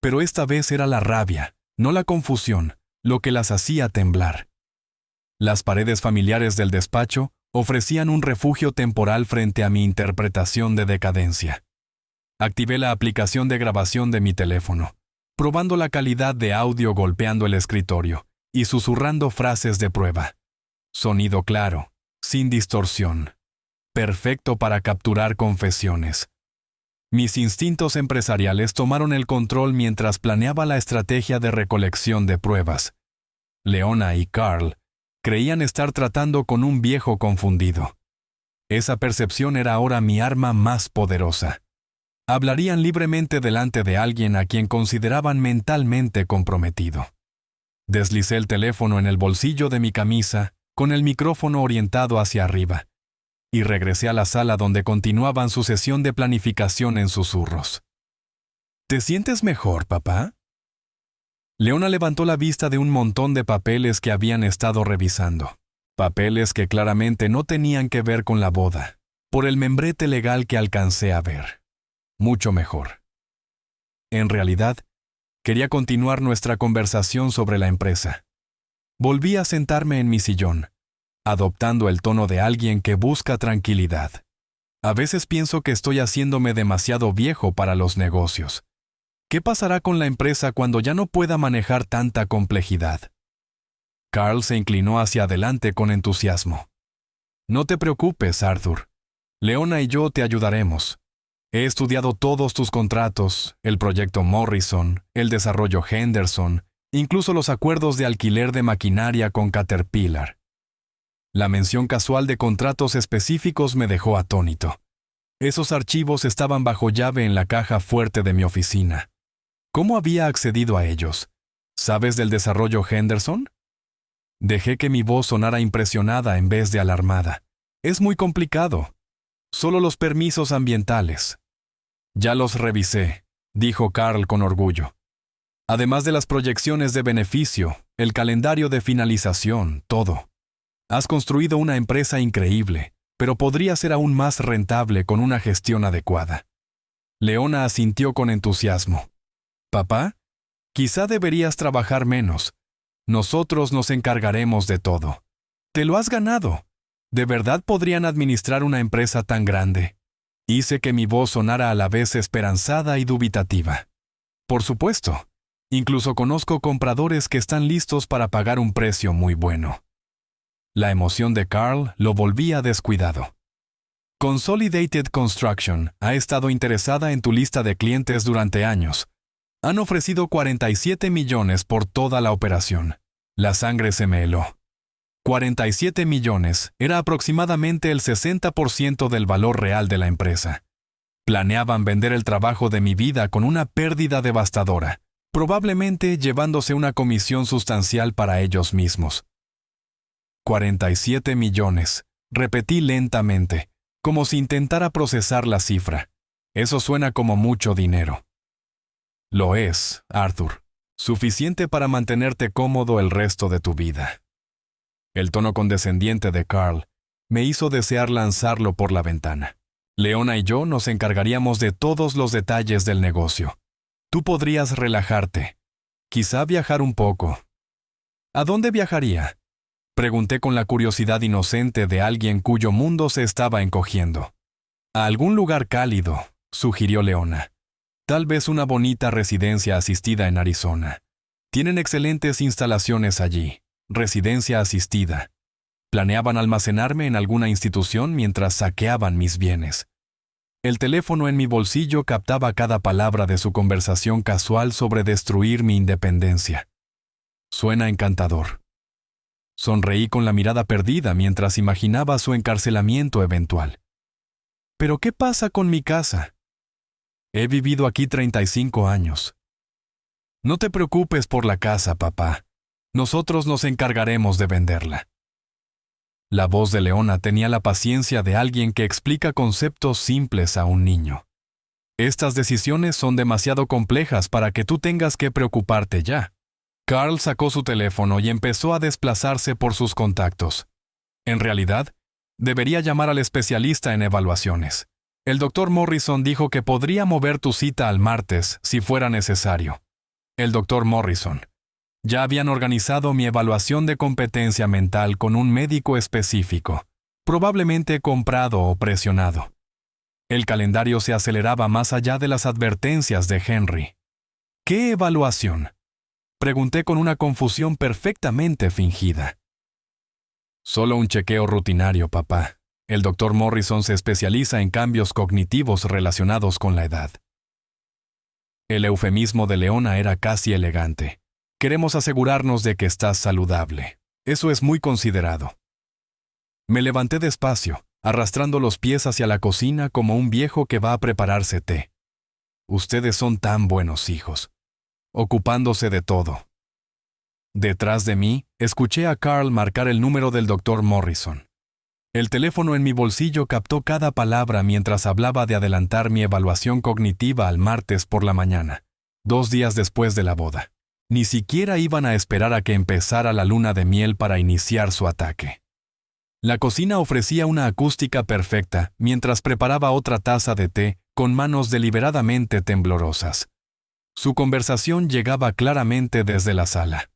pero esta vez era la rabia, no la confusión, lo que las hacía temblar. Las paredes familiares del despacho ofrecían un refugio temporal frente a mi interpretación de decadencia. Activé la aplicación de grabación de mi teléfono, probando la calidad de audio golpeando el escritorio y susurrando frases de prueba. Sonido claro, sin distorsión. Perfecto para capturar confesiones. Mis instintos empresariales tomaron el control mientras planeaba la estrategia de recolección de pruebas. Leona y Carl creían estar tratando con un viejo confundido. Esa percepción era ahora mi arma más poderosa. Hablarían libremente delante de alguien a quien consideraban mentalmente comprometido. Deslicé el teléfono en el bolsillo de mi camisa, con el micrófono orientado hacia arriba, y regresé a la sala donde continuaban su sesión de planificación en susurros. ¿Te sientes mejor, papá? Leona levantó la vista de un montón de papeles que habían estado revisando. Papeles que claramente no tenían que ver con la boda, por el membrete legal que alcancé a ver. Mucho mejor. En realidad, quería continuar nuestra conversación sobre la empresa. Volví a sentarme en mi sillón, adoptando el tono de alguien que busca tranquilidad. A veces pienso que estoy haciéndome demasiado viejo para los negocios. ¿Qué pasará con la empresa cuando ya no pueda manejar tanta complejidad? Carl se inclinó hacia adelante con entusiasmo. No te preocupes, Arthur. Leona y yo te ayudaremos. He estudiado todos tus contratos, el proyecto Morrison, el desarrollo Henderson, incluso los acuerdos de alquiler de maquinaria con Caterpillar. La mención casual de contratos específicos me dejó atónito. Esos archivos estaban bajo llave en la caja fuerte de mi oficina. ¿Cómo había accedido a ellos? ¿Sabes del desarrollo Henderson? Dejé que mi voz sonara impresionada en vez de alarmada. Es muy complicado. Solo los permisos ambientales. Ya los revisé, dijo Carl con orgullo. Además de las proyecciones de beneficio, el calendario de finalización, todo. Has construido una empresa increíble, pero podría ser aún más rentable con una gestión adecuada. Leona asintió con entusiasmo. Papá, quizá deberías trabajar menos. Nosotros nos encargaremos de todo. Te lo has ganado. ¿De verdad podrían administrar una empresa tan grande? Hice que mi voz sonara a la vez esperanzada y dubitativa. Por supuesto. Incluso conozco compradores que están listos para pagar un precio muy bueno. La emoción de Carl lo volvía descuidado. Consolidated Construction ha estado interesada en tu lista de clientes durante años. Han ofrecido 47 millones por toda la operación. La sangre se me heló. 47 millones era aproximadamente el 60% del valor real de la empresa. Planeaban vender el trabajo de mi vida con una pérdida devastadora, probablemente llevándose una comisión sustancial para ellos mismos. 47 millones, repetí lentamente, como si intentara procesar la cifra. Eso suena como mucho dinero. Lo es, Arthur, suficiente para mantenerte cómodo el resto de tu vida. El tono condescendiente de Carl me hizo desear lanzarlo por la ventana. Leona y yo nos encargaríamos de todos los detalles del negocio. Tú podrías relajarte, quizá viajar un poco. ¿A dónde viajaría? Pregunté con la curiosidad inocente de alguien cuyo mundo se estaba encogiendo. A algún lugar cálido, sugirió Leona. Tal vez una bonita residencia asistida en Arizona. Tienen excelentes instalaciones allí. Residencia asistida. Planeaban almacenarme en alguna institución mientras saqueaban mis bienes. El teléfono en mi bolsillo captaba cada palabra de su conversación casual sobre destruir mi independencia. Suena encantador. Sonreí con la mirada perdida mientras imaginaba su encarcelamiento eventual. ¿Pero qué pasa con mi casa? He vivido aquí 35 años. No te preocupes por la casa, papá. Nosotros nos encargaremos de venderla. La voz de Leona tenía la paciencia de alguien que explica conceptos simples a un niño. Estas decisiones son demasiado complejas para que tú tengas que preocuparte ya. Carl sacó su teléfono y empezó a desplazarse por sus contactos. En realidad, debería llamar al especialista en evaluaciones. El Dr. Morrison dijo que podría mover tu cita al martes si fuera necesario. El Dr. Morrison. Ya habían organizado mi evaluación de competencia mental con un médico específico, probablemente comprado o presionado. El calendario se aceleraba más allá de las advertencias de Henry. ¿Qué evaluación? Pregunté con una confusión perfectamente fingida. Solo un chequeo rutinario, papá. El Dr. Morrison se especializa en cambios cognitivos relacionados con la edad. El eufemismo de Leona era casi elegante. Queremos asegurarnos de que estás saludable. Eso es muy considerado. Me levanté despacio, arrastrando los pies hacia la cocina como un viejo que va a prepararse té. Ustedes son tan buenos hijos, ocupándose de todo. Detrás de mí, escuché a Carl marcar el número del Dr. Morrison. El teléfono en mi bolsillo captó cada palabra mientras hablaba de adelantar mi evaluación cognitiva al martes por la mañana, 2 días después de la boda. Ni siquiera iban a esperar a que empezara la luna de miel para iniciar su ataque. La cocina ofrecía una acústica perfecta mientras preparaba otra taza de té con manos deliberadamente temblorosas. Su conversación llegaba claramente desde la sala.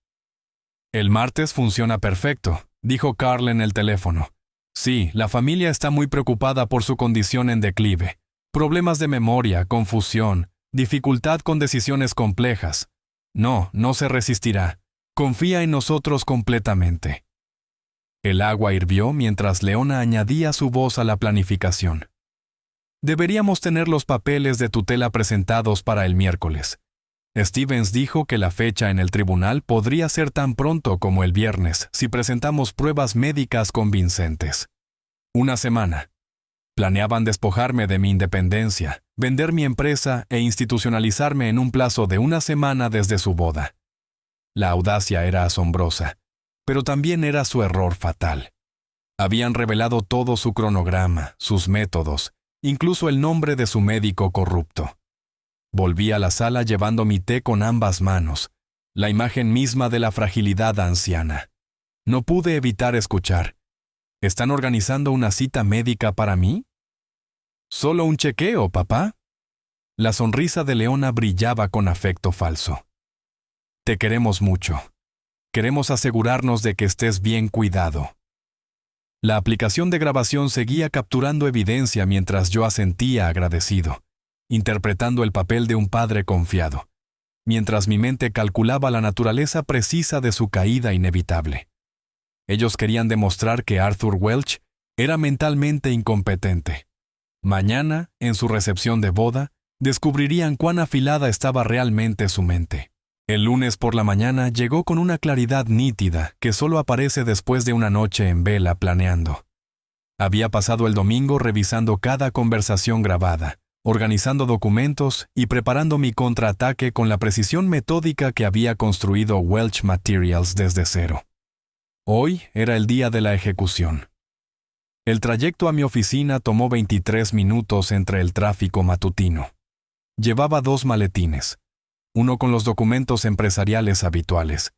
El martes funciona perfecto, dijo Carl en el teléfono. Sí, la familia está muy preocupada por su condición en declive. Problemas de memoria, confusión, dificultad con decisiones complejas. No se resistirá. Confía en nosotros completamente. El agua hirvió mientras Leona añadía su voz a la planificación. Deberíamos tener los papeles de tutela presentados para el miércoles. Stevens dijo que la fecha en el tribunal podría ser tan pronto como el viernes si presentamos pruebas médicas convincentes. Una semana. Planeaban despojarme de mi independencia, vender mi empresa e institucionalizarme en un plazo de una semana desde su boda. La audacia era asombrosa, pero también era su error fatal. Habían revelado todo su cronograma, sus métodos, incluso el nombre de su médico corrupto. Volví a la sala llevando mi té con ambas manos, la imagen misma de la fragilidad anciana. No pude evitar escuchar. ¿Están organizando una cita médica para mí? Solo un chequeo, papá. La sonrisa de Leona brillaba con afecto falso. Te queremos mucho. Queremos asegurarnos de que estés bien cuidado. La aplicación de grabación seguía capturando evidencia mientras yo asentía agradecido, interpretando el papel de un padre confiado, mientras mi mente calculaba la naturaleza precisa de su caída inevitable. Ellos querían demostrar que Arthur Welch era mentalmente incompetente. Mañana, en su recepción de boda, descubrirían cuán afilada estaba realmente su mente. El lunes por la mañana llegó con una claridad nítida que solo aparece después de una noche en vela planeando. Había pasado el domingo revisando cada conversación grabada, organizando documentos y preparando mi contraataque con la precisión metódica que había construido Welch Materials desde cero. Hoy era el día de la ejecución. El trayecto a mi oficina tomó 23 minutos entre el tráfico matutino. Llevaba 2 maletines, uno con los documentos empresariales habituales,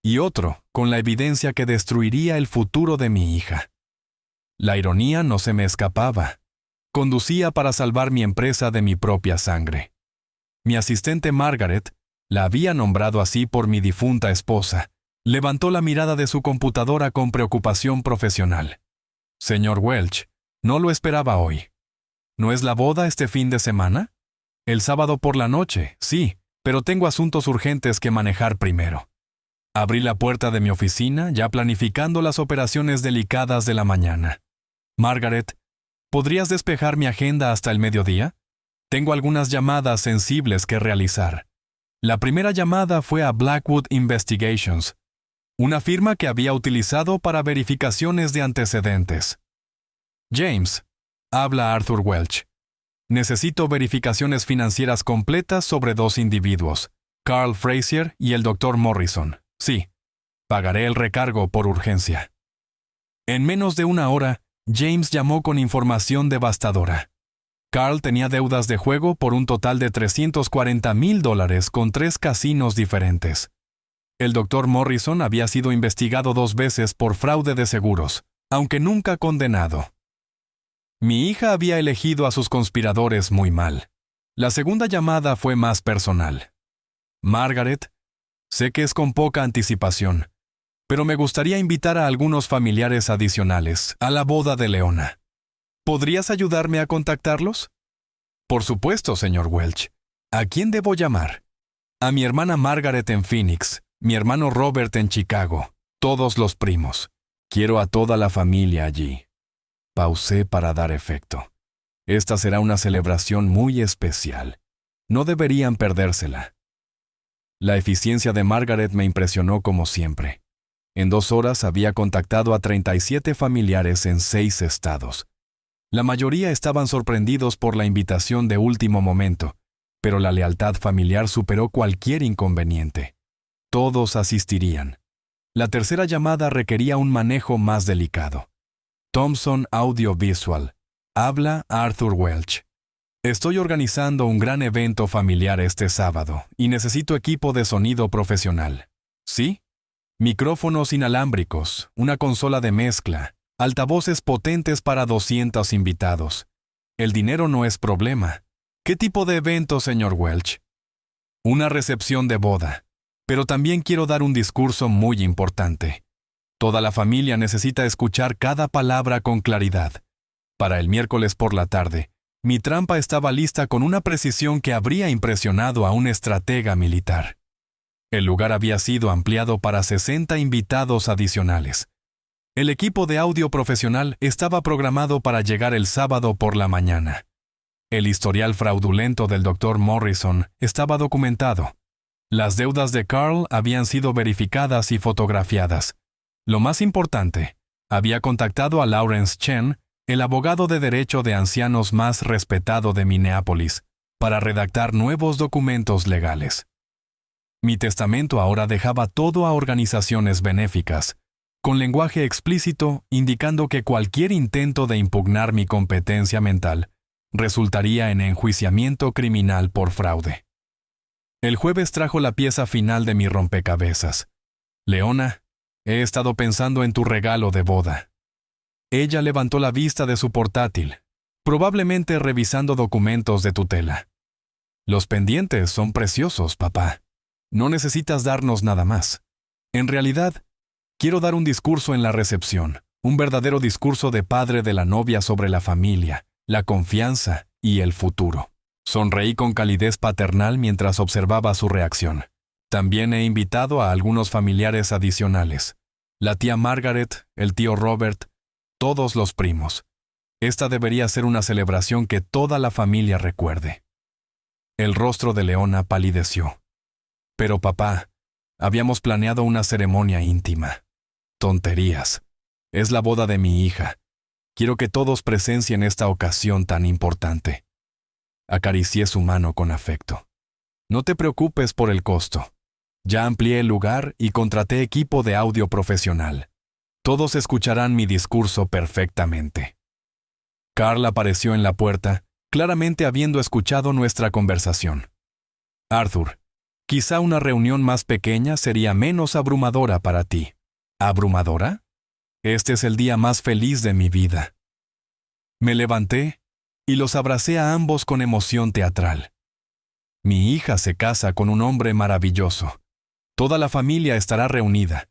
y otro con la evidencia que destruiría el futuro de mi hija. La ironía no se me escapaba. Conducía para salvar mi empresa de mi propia sangre. Mi asistente Margaret, la había nombrado así por mi difunta esposa, levantó la mirada de su computadora con preocupación profesional. Señor Welch, no lo esperaba hoy. ¿No es la boda este fin de semana? El sábado por la noche, sí, pero tengo asuntos urgentes que manejar primero. Abrí la puerta de mi oficina, ya planificando las operaciones delicadas de la mañana. Margaret, ¿podrías despejar mi agenda hasta el mediodía? Tengo algunas llamadas sensibles que realizar. La primera llamada fue a Blackwood Investigations, una firma que había utilizado para verificaciones de antecedentes. James, habla Arthur Welch. Necesito verificaciones financieras completas sobre 2 individuos, Carl Frazier y el Dr. Morrison. Sí, pagaré el recargo por urgencia. En menos de una hora, James llamó con información devastadora. Carl tenía deudas de juego por un total de $340,000 con 3 casinos diferentes. El Dr. Morrison había sido investigado 2 veces por fraude de seguros, aunque nunca condenado. Mi hija había elegido a sus conspiradores muy mal. La segunda llamada fue más personal. Margaret, sé que es con poca anticipación, pero me gustaría invitar a algunos familiares adicionales a la boda de Leona. ¿Podrías ayudarme a contactarlos? Por supuesto, señor Welch. ¿A quién debo llamar? A mi hermana Margaret en Phoenix, mi hermano Robert en Chicago, todos los primos. Quiero a toda la familia allí. Pausé para dar efecto. Esta será una celebración muy especial. No deberían perdérsela. La eficiencia de Margaret me impresionó como siempre. En 2 horas había contactado a 37 familiares en 6 estados. La mayoría estaban sorprendidos por la invitación de último momento, pero la lealtad familiar superó cualquier inconveniente. Todos asistirían. La tercera llamada requería un manejo más delicado. Thompson Audiovisual. Habla Arthur Welch. Estoy organizando un gran evento familiar este sábado y necesito equipo de sonido profesional. ¿Sí? Micrófonos inalámbricos, una consola de mezcla, altavoces potentes para 200 invitados. El dinero no es problema. ¿Qué tipo de evento, señor Welch? Una recepción de boda. Pero también quiero dar un discurso muy importante. Toda la familia necesita escuchar cada palabra con claridad. Para el miércoles por la tarde, mi trampa estaba lista con una precisión que habría impresionado a un estratega militar. El lugar había sido ampliado para 60 invitados adicionales. El equipo de audio profesional estaba programado para llegar el sábado por la mañana. El historial fraudulento del Dr. Morrison estaba documentado. Las deudas de Carl habían sido verificadas y fotografiadas. Lo más importante, había contactado a Lawrence Chen, el abogado de derecho de ancianos más respetado de Minneapolis, para redactar nuevos documentos legales. Mi testamento ahora dejaba todo a organizaciones benéficas, con lenguaje explícito indicando que cualquier intento de impugnar mi competencia mental resultaría en enjuiciamiento criminal por fraude. El jueves trajo la pieza final de mi rompecabezas. Leona, he estado pensando en tu regalo de boda. Ella levantó la vista de su portátil, probablemente revisando documentos de tutela. Los pendientes son preciosos, papá. No necesitas darnos nada más. En realidad, quiero dar un discurso en la recepción, un verdadero discurso de padre de la novia sobre la familia, la confianza y el futuro. Sonreí con calidez paternal mientras observaba su reacción. También he invitado a algunos familiares adicionales. La tía Margaret, el tío Robert, todos los primos. Esta debería ser una celebración que toda la familia recuerde. El rostro de Leona palideció. Pero papá, habíamos planeado una ceremonia íntima. Tonterías. Es la boda de mi hija. Quiero que todos presencien esta ocasión tan importante. Acaricié su mano con afecto. No te preocupes por el costo. Ya amplié el lugar y contraté equipo de audio profesional. Todos escucharán mi discurso perfectamente. Carl apareció en la puerta, claramente habiendo escuchado nuestra conversación. Arthur, quizá una reunión más pequeña sería menos abrumadora para ti. ¿Abrumadora? Este es el día más feliz de mi vida. Me levanté y los abracé a ambos con emoción teatral. Mi hija se casa con un hombre maravilloso. Toda la familia estará reunida,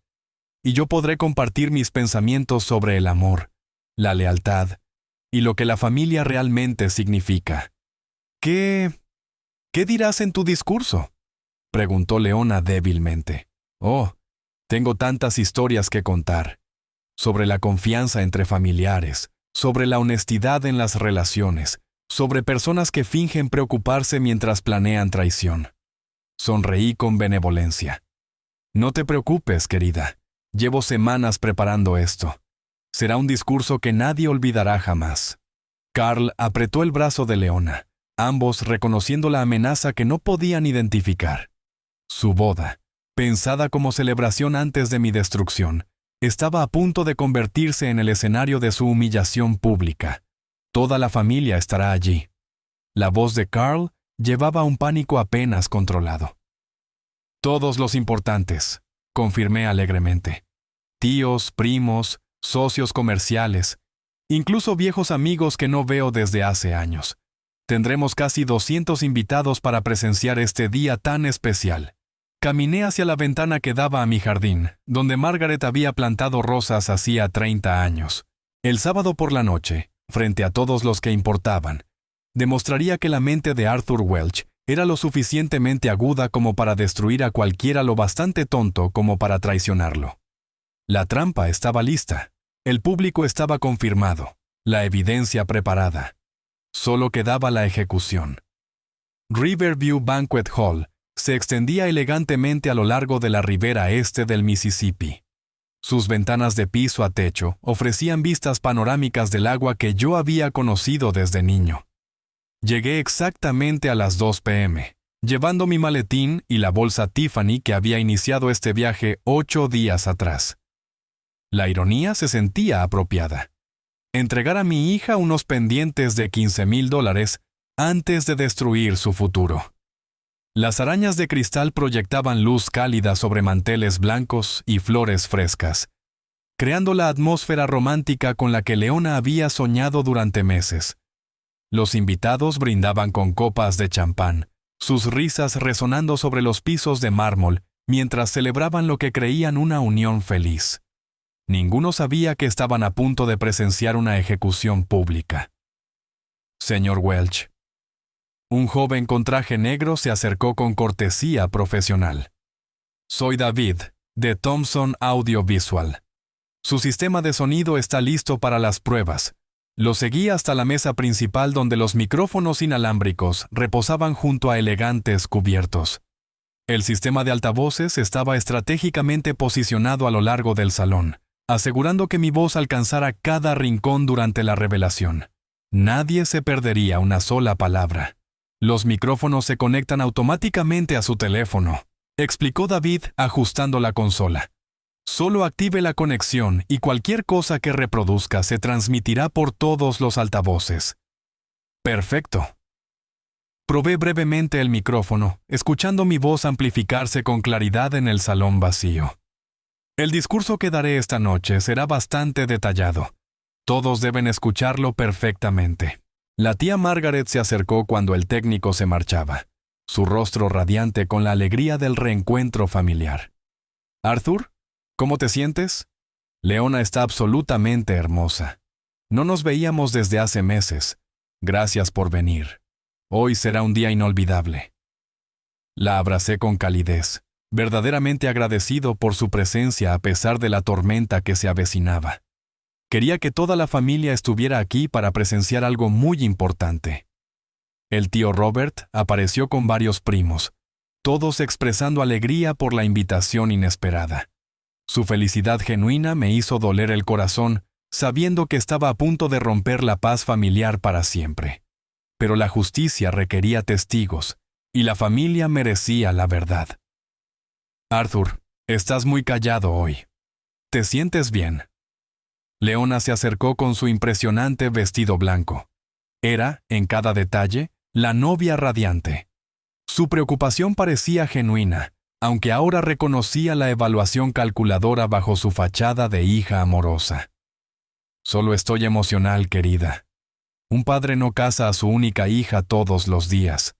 y yo podré compartir mis pensamientos sobre el amor, la lealtad y lo que la familia realmente significa. ¿Qué dirás en tu discurso?, preguntó Leona débilmente. Oh, tengo tantas historias que contar. Sobre la confianza entre familiares, sobre la honestidad en las relaciones, sobre personas que fingen preocuparse mientras planean traición. Sonreí con benevolencia. No te preocupes, querida. Llevo semanas preparando esto. Será un discurso que nadie olvidará jamás. Carl apretó el brazo de Leona, ambos reconociendo la amenaza que no podían identificar. Su boda, pensada como celebración antes de mi destrucción, estaba a punto de convertirse en el escenario de su humillación pública. Toda la familia estará allí. La voz de Carl llevaba un pánico apenas controlado. Todos los importantes, confirmé alegremente. Tíos, primos, socios comerciales, incluso viejos amigos que no veo desde hace años. Tendremos casi 200 invitados para presenciar este día tan especial. Caminé hacia la ventana que daba a mi jardín, donde Margaret había plantado rosas hacía 30 años. El sábado por la noche, frente a todos los que importaban, demostraría que la mente de Arthur Welch era lo suficientemente aguda como para destruir a cualquiera lo bastante tonto como para traicionarlo. La trampa estaba lista, el público estaba confirmado, la evidencia preparada. Solo quedaba la ejecución. Riverview Banquet Hall se extendía elegantemente a lo largo de la ribera este del Mississippi. Sus ventanas de piso a techo ofrecían vistas panorámicas del agua que yo había conocido desde niño. Llegué exactamente a las 2 p.m., llevando mi maletín y la bolsa Tiffany que había iniciado este viaje 8 días atrás. La ironía se sentía apropiada. Entregar a mi hija unos pendientes de $15,000 antes de destruir su futuro. Las arañas de cristal proyectaban luz cálida sobre manteles blancos y flores frescas, creando la atmósfera romántica con la que Leona había soñado durante meses. Los invitados brindaban con copas de champán, sus risas resonando sobre los pisos de mármol mientras celebraban lo que creían una unión feliz. Ninguno sabía que estaban a punto de presenciar una ejecución pública. Señor Welch. Un joven con traje negro se acercó con cortesía profesional. Soy David, de Thomson Audiovisual. Su sistema de sonido está listo para las pruebas. Lo seguí hasta la mesa principal donde los micrófonos inalámbricos reposaban junto a elegantes cubiertos. El sistema de altavoces estaba estratégicamente posicionado a lo largo del salón, asegurando que mi voz alcanzara cada rincón durante la revelación. Nadie se perdería una sola palabra. Los micrófonos se conectan automáticamente a su teléfono, explicó David ajustando la consola. Solo active la conexión y cualquier cosa que reproduzca se transmitirá por todos los altavoces. Perfecto. Probé brevemente el micrófono, escuchando mi voz amplificarse con claridad en el salón vacío. El discurso que daré esta noche será bastante detallado. Todos deben escucharlo perfectamente. La tía Margaret se acercó cuando el técnico se marchaba, su rostro radiante con la alegría del reencuentro familiar. «Arthur, ¿cómo te sientes? Leona está absolutamente hermosa. No nos veíamos desde hace meses. Gracias por venir. Hoy será un día inolvidable». La abracé con calidez, verdaderamente agradecido por su presencia a pesar de la tormenta que se avecinaba. Quería que toda la familia estuviera aquí para presenciar algo muy importante. El tío Robert apareció con varios primos, todos expresando alegría por la invitación inesperada. Su felicidad genuina me hizo doler el corazón, sabiendo que estaba a punto de romper la paz familiar para siempre. Pero la justicia requería testigos, y la familia merecía la verdad. «Arthur, estás muy callado hoy. ¿Te sientes bien?» Leona se acercó con su impresionante vestido blanco. Era, en cada detalle, la novia radiante. Su preocupación parecía genuina, aunque ahora reconocía la evaluación calculadora bajo su fachada de hija amorosa. «Solo estoy emocional, querida. Un padre no casa a su única hija todos los días».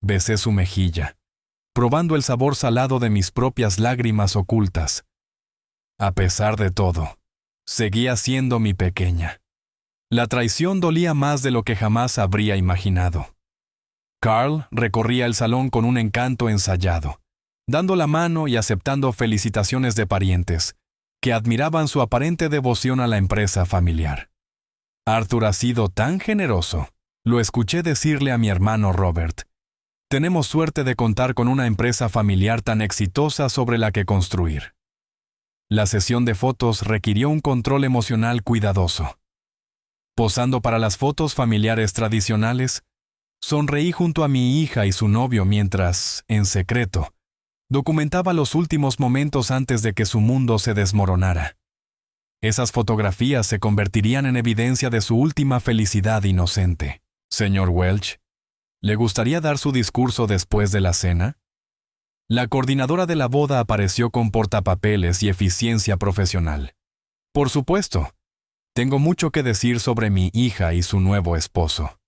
Besé su mejilla, probando el sabor salado de mis propias lágrimas ocultas. A pesar de todo, seguía siendo mi pequeña. La traición dolía más de lo que jamás habría imaginado. Carl recorría el salón con un encanto ensayado, dando la mano y aceptando felicitaciones de parientes, que admiraban su aparente devoción a la empresa familiar. «Arthur ha sido tan generoso», lo escuché decirle a mi hermano Robert. «Tenemos suerte de contar con una empresa familiar tan exitosa sobre la que construir». La sesión de fotos requirió un control emocional cuidadoso. Posando para las fotos familiares tradicionales, sonreí junto a mi hija y su novio mientras, en secreto, documentaba los últimos momentos antes de que su mundo se desmoronara. Esas fotografías se convertirían en evidencia de su última felicidad inocente. «Señor Welch, ¿le gustaría dar su discurso después de la cena?» La coordinadora de la boda apareció con portapapeles y eficiencia profesional. «Por supuesto. Tengo mucho que decir sobre mi hija y su nuevo esposo».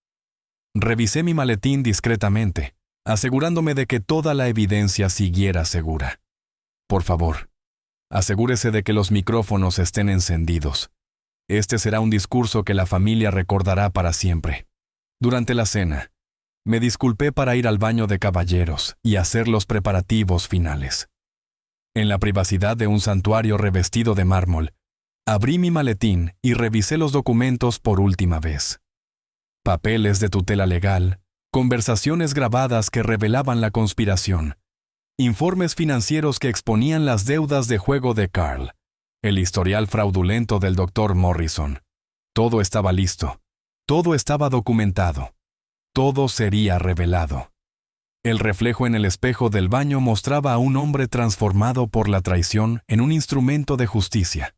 Revisé mi maletín discretamente, asegurándome de que toda la evidencia siguiera segura. «Por favor, asegúrese de que los micrófonos estén encendidos. Este será un discurso que la familia recordará para siempre». Durante la cena, me disculpé para ir al baño de caballeros y hacer los preparativos finales. En la privacidad de un santuario revestido de mármol, abrí mi maletín y revisé los documentos por última vez. Papeles de tutela legal, conversaciones grabadas que revelaban la conspiración, informes financieros que exponían las deudas de juego de Carl, el historial fraudulento del Dr. Morrison. Todo estaba listo, todo estaba documentado. Todo sería revelado. El reflejo en el espejo del baño mostraba a un hombre transformado por la traición en un instrumento de justicia.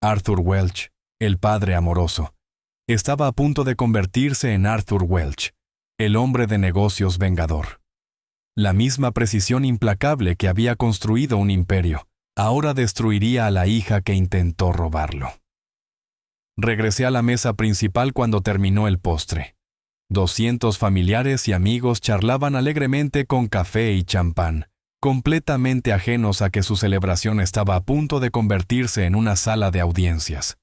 Arthur Welch, el padre amoroso, estaba a punto de convertirse en Arthur Welch, el hombre de negocios vengador. La misma precisión implacable que había construido un imperio, ahora destruiría a la hija que intentó robarlo. Regresé a la mesa principal cuando terminó el postre. 200 familiares y amigos charlaban alegremente con café y champán, completamente ajenos a que su celebración estaba a punto de convertirse en una sala de audiencias.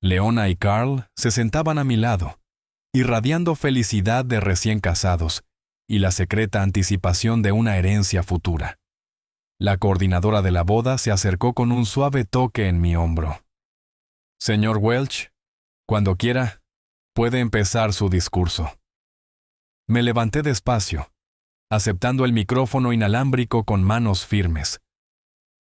Leona y Carl se sentaban a mi lado, irradiando felicidad de recién casados y la secreta anticipación de una herencia futura. La coordinadora de la boda se acercó con un suave toque en mi hombro. Señor Welch, cuando quiera, puede empezar su discurso. Me levanté despacio, aceptando el micrófono inalámbrico con manos firmes.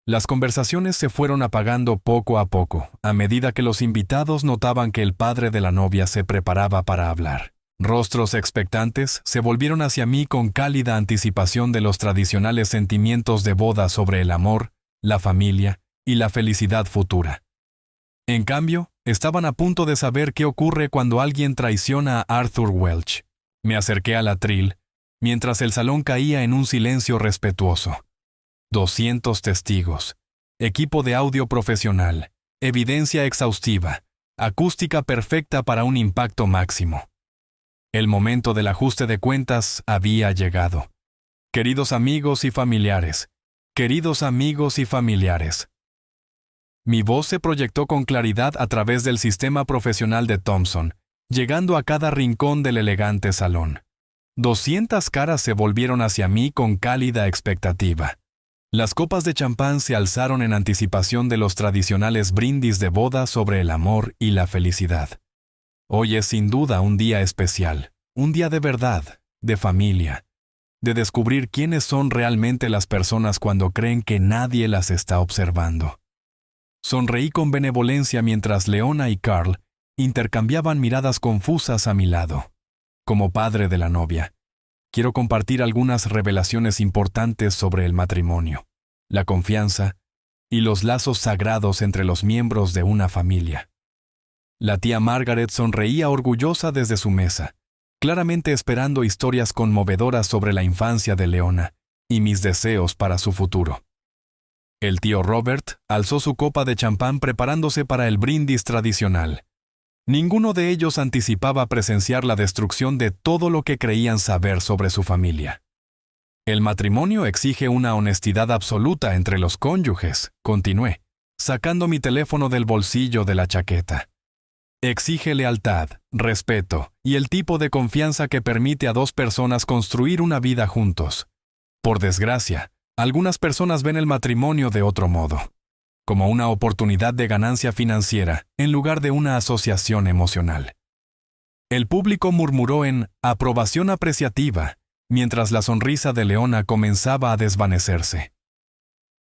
Las conversaciones se fueron apagando poco a poco, a medida que los invitados notaban que el padre de la novia se preparaba para hablar. Rostros expectantes se volvieron hacia mí con cálida anticipación de los tradicionales sentimientos de boda sobre el amor, la familia y la felicidad futura. En cambio, estaban a punto de saber qué ocurre cuando alguien traiciona a Arthur Welch. Me acerqué al atril, mientras el salón caía en un silencio respetuoso. 200 testigos, equipo de audio profesional, evidencia exhaustiva, acústica perfecta para un impacto máximo. El momento del ajuste de cuentas había llegado. Queridos amigos y familiares, queridos amigos y familiares. Mi voz se proyectó con claridad a través del sistema profesional de Thomson, llegando a cada rincón del elegante salón. 200 caras se volvieron hacia mí con cálida expectativa. Las copas de champán se alzaron en anticipación de los tradicionales brindis de boda sobre el amor y la felicidad. Hoy es sin duda un día especial, un día de verdad, de familia, de descubrir quiénes son realmente las personas cuando creen que nadie las está observando. Sonreí con benevolencia mientras Leona y Carl intercambiaban miradas confusas a mi lado. Como padre de la novia, quiero compartir algunas revelaciones importantes sobre el matrimonio, la confianza y los lazos sagrados entre los miembros de una familia. La tía Margaret sonreía orgullosa desde su mesa, claramente esperando historias conmovedoras sobre la infancia de Leona y mis deseos para su futuro. El tío Robert alzó su copa de champán preparándose para el brindis tradicional. Ninguno de ellos anticipaba presenciar la destrucción de todo lo que creían saber sobre su familia. El matrimonio exige una honestidad absoluta entre los cónyuges, continué, sacando mi teléfono del bolsillo de la chaqueta. Exige lealtad, respeto y el tipo de confianza que permite a dos personas construir una vida juntos. Por desgracia, algunas personas ven el matrimonio de otro modo, como una oportunidad de ganancia financiera en lugar de una asociación emocional. El público murmuró en aprobación apreciativa, mientras la sonrisa de Leona comenzaba a desvanecerse.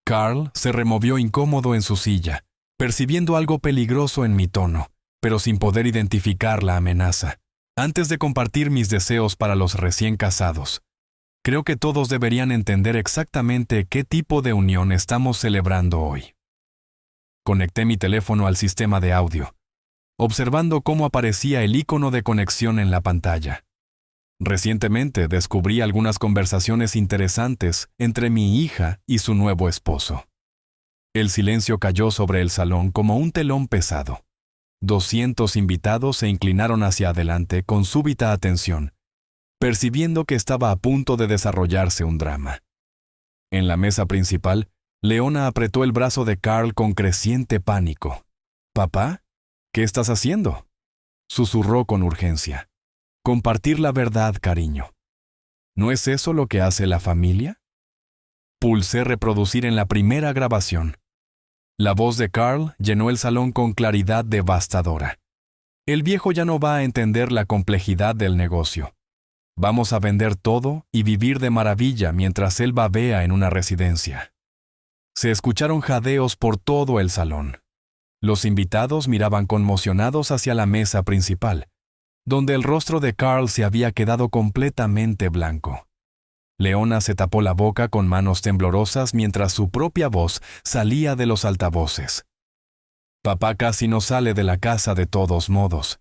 Carl se removió incómodo en su silla, percibiendo algo peligroso en mi tono, pero sin poder identificar la amenaza. Antes de compartir mis deseos para los recién casados, creo que todos deberían entender exactamente qué tipo de unión estamos celebrando hoy. Conecté mi teléfono al sistema de audio, observando cómo aparecía el icono de conexión en la pantalla. Recientemente descubrí algunas conversaciones interesantes entre mi hija y su nuevo esposo. El silencio cayó sobre el salón como un telón pesado. 200 invitados se inclinaron hacia adelante con súbita atención, percibiendo que estaba a punto de desarrollarse un drama. En la mesa principal, Leona apretó el brazo de Carl con creciente pánico. «¿Papá? ¿Qué estás haciendo?», susurró con urgencia. «Compartir la verdad, cariño. ¿No es eso lo que hace la familia?». Pulsé reproducir en la primera grabación. La voz de Carl llenó el salón con claridad devastadora. «El viejo ya no va a entender la complejidad del negocio. Vamos a vender todo y vivir de maravilla mientras él babea en una residencia». Se escucharon jadeos por todo el salón. Los invitados miraban conmocionados hacia la mesa principal, donde el rostro de Carl se había quedado completamente blanco. Leona se tapó la boca con manos temblorosas mientras su propia voz salía de los altavoces. «Papá casi no sale de la casa de todos modos.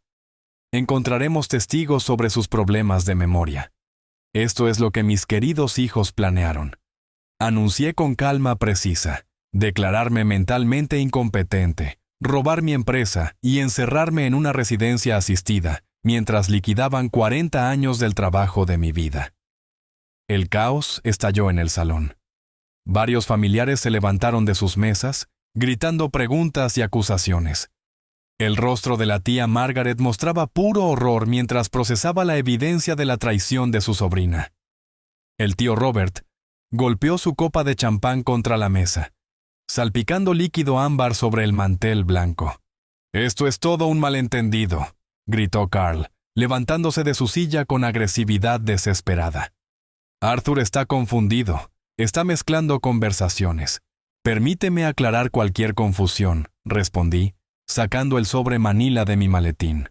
Encontraremos testigos sobre sus problemas de memoria. Esto es lo que mis queridos hijos planearon». Anuncié con calma precisa, declararme mentalmente incompetente, robar mi empresa y encerrarme en una residencia asistida, mientras liquidaban 40 años del trabajo de mi vida. El caos estalló en el salón. Varios familiares se levantaron de sus mesas, gritando preguntas y acusaciones. El rostro de la tía Margaret mostraba puro horror mientras procesaba la evidencia de la traición de su sobrina. El tío Robert golpeó su copa de champán contra la mesa, salpicando líquido ámbar sobre el mantel blanco. «Esto es todo un malentendido», gritó Carl, levantándose de su silla con agresividad desesperada. «Arthur está confundido. Está mezclando conversaciones. Permíteme aclarar cualquier confusión», respondí, sacando el sobre manila de mi maletín.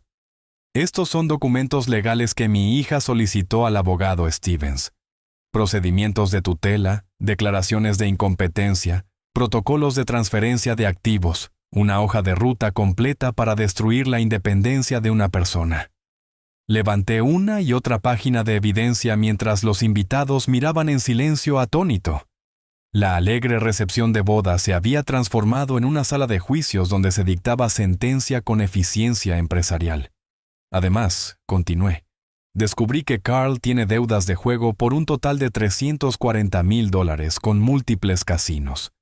«Estos son documentos legales que mi hija solicitó al abogado Stevens. Procedimientos de tutela, declaraciones de incompetencia, protocolos de transferencia de activos, una hoja de ruta completa para destruir la independencia de una persona». Levanté una y otra página de evidencia mientras los invitados miraban en silencio atónito. La alegre recepción de boda se había transformado en una sala de juicios donde se dictaba sentencia con eficiencia empresarial. Además, continué, descubrí que Carl tiene deudas de juego por un total de $340,000 con múltiples casinos.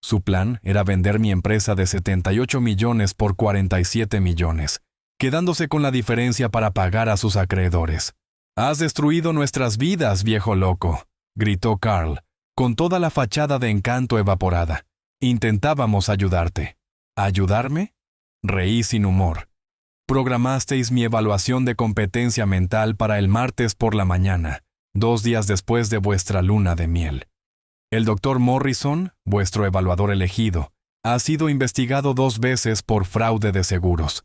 Su plan era vender mi empresa de 78 millones por 47 millones, quedándose con la diferencia para pagar a sus acreedores. «Has destruido nuestras vidas, viejo loco», gritó Carl, con toda la fachada de encanto evaporada. «Intentábamos ayudarte». «¿Ayudarme?», reí sin humor. «Programasteis mi evaluación de competencia mental para el martes por la mañana, 2 días después de vuestra luna de miel. El Dr. Morrison, vuestro evaluador elegido, ha sido investigado 2 veces por fraude de seguros».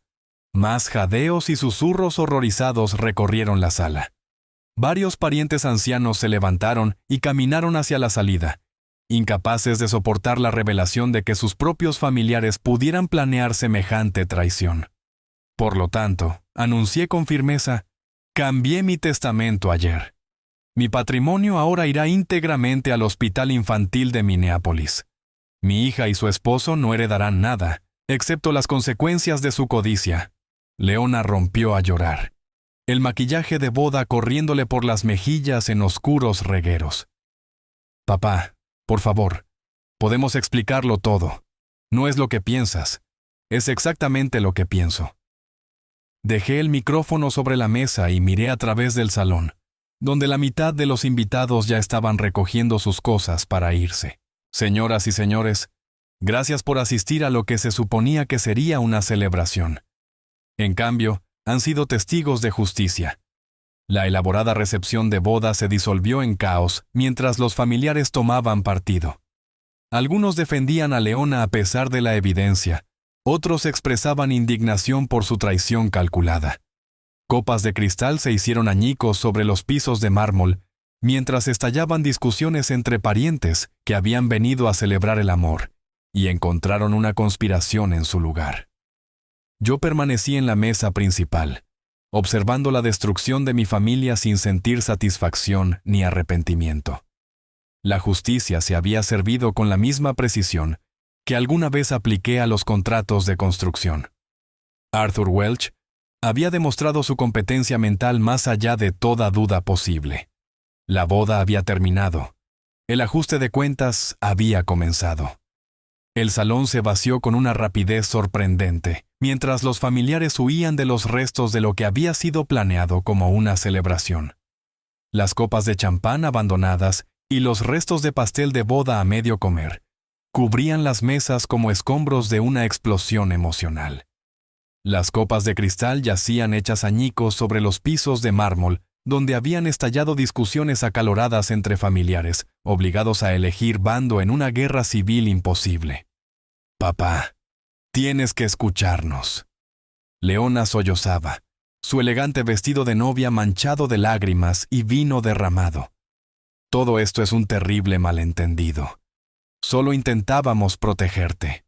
Más jadeos y susurros horrorizados recorrieron la sala. Varios parientes ancianos se levantaron y caminaron hacia la salida, incapaces de soportar la revelación de que sus propios familiares pudieran planear semejante traición. Por lo tanto, anuncié con firmeza, cambié mi testamento ayer. Mi patrimonio ahora irá íntegramente al Hospital Infantil de Minneapolis. Mi hija y su esposo no heredarán nada, excepto las consecuencias de su codicia. Leona rompió a llorar, el maquillaje de boda corriéndole por las mejillas en oscuros regueros. «Papá, por favor, podemos explicarlo todo. No es lo que piensas, es exactamente lo que pienso». Dejé el micrófono sobre la mesa y miré a través del salón, donde la mitad de los invitados ya estaban recogiendo sus cosas para irse. «Señoras y señores, gracias por asistir a lo que se suponía que sería una celebración. En cambio, han sido testigos de justicia». La elaborada recepción de boda se disolvió en caos mientras los familiares tomaban partido. Algunos defendían a Leona a pesar de la evidencia, otros expresaban indignación por su traición calculada. Copas de cristal se hicieron añicos sobre los pisos de mármol, mientras estallaban discusiones entre parientes que habían venido a celebrar el amor y encontraron una conspiración en su lugar. Yo permanecí en la mesa principal, observando la destrucción de mi familia sin sentir satisfacción ni arrepentimiento. La justicia se había servido con la misma precisión que alguna vez apliqué a los contratos de construcción. Arthur Welch había demostrado su competencia mental más allá de toda duda posible. La boda había terminado. El ajuste de cuentas había comenzado. El salón se vació con una rapidez sorprendente, mientras los familiares huían de los restos de lo que había sido planeado como una celebración. Las copas de champán abandonadas y los restos de pastel de boda a medio comer cubrían las mesas como escombros de una explosión emocional. Las copas de cristal yacían hechas añicos sobre los pisos de mármol, donde habían estallado discusiones acaloradas entre familiares, obligados a elegir bando en una guerra civil imposible. «Papá, tienes que escucharnos». Leona sollozaba, su elegante vestido de novia manchado de lágrimas y vino derramado. «Todo esto es un terrible malentendido. Solo intentábamos protegerte».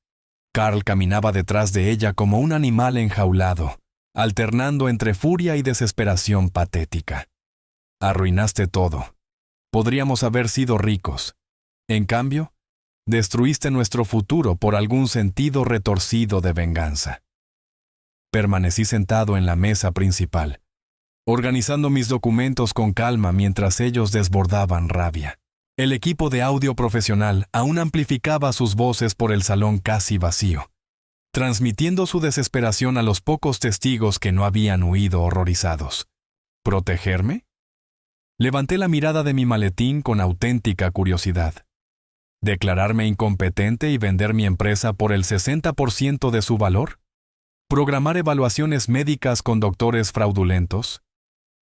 Carl caminaba detrás de ella como un animal enjaulado, alternando entre furia y desesperación patética. «Arruinaste todo. Podríamos haber sido ricos. En cambio, destruiste nuestro futuro por algún sentido retorcido de venganza». Permanecí sentado en la mesa principal, organizando mis documentos con calma mientras ellos desbordaban rabia. El equipo de audio profesional aún amplificaba sus voces por el salón casi vacío, transmitiendo su desesperación a los pocos testigos que no habían huido horrorizados. ¿Protegerme? Levanté la mirada de mi maletín con auténtica curiosidad. ¿Declararme incompetente y vender mi empresa por el 60% de su valor? ¿Programar evaluaciones médicas con doctores fraudulentos?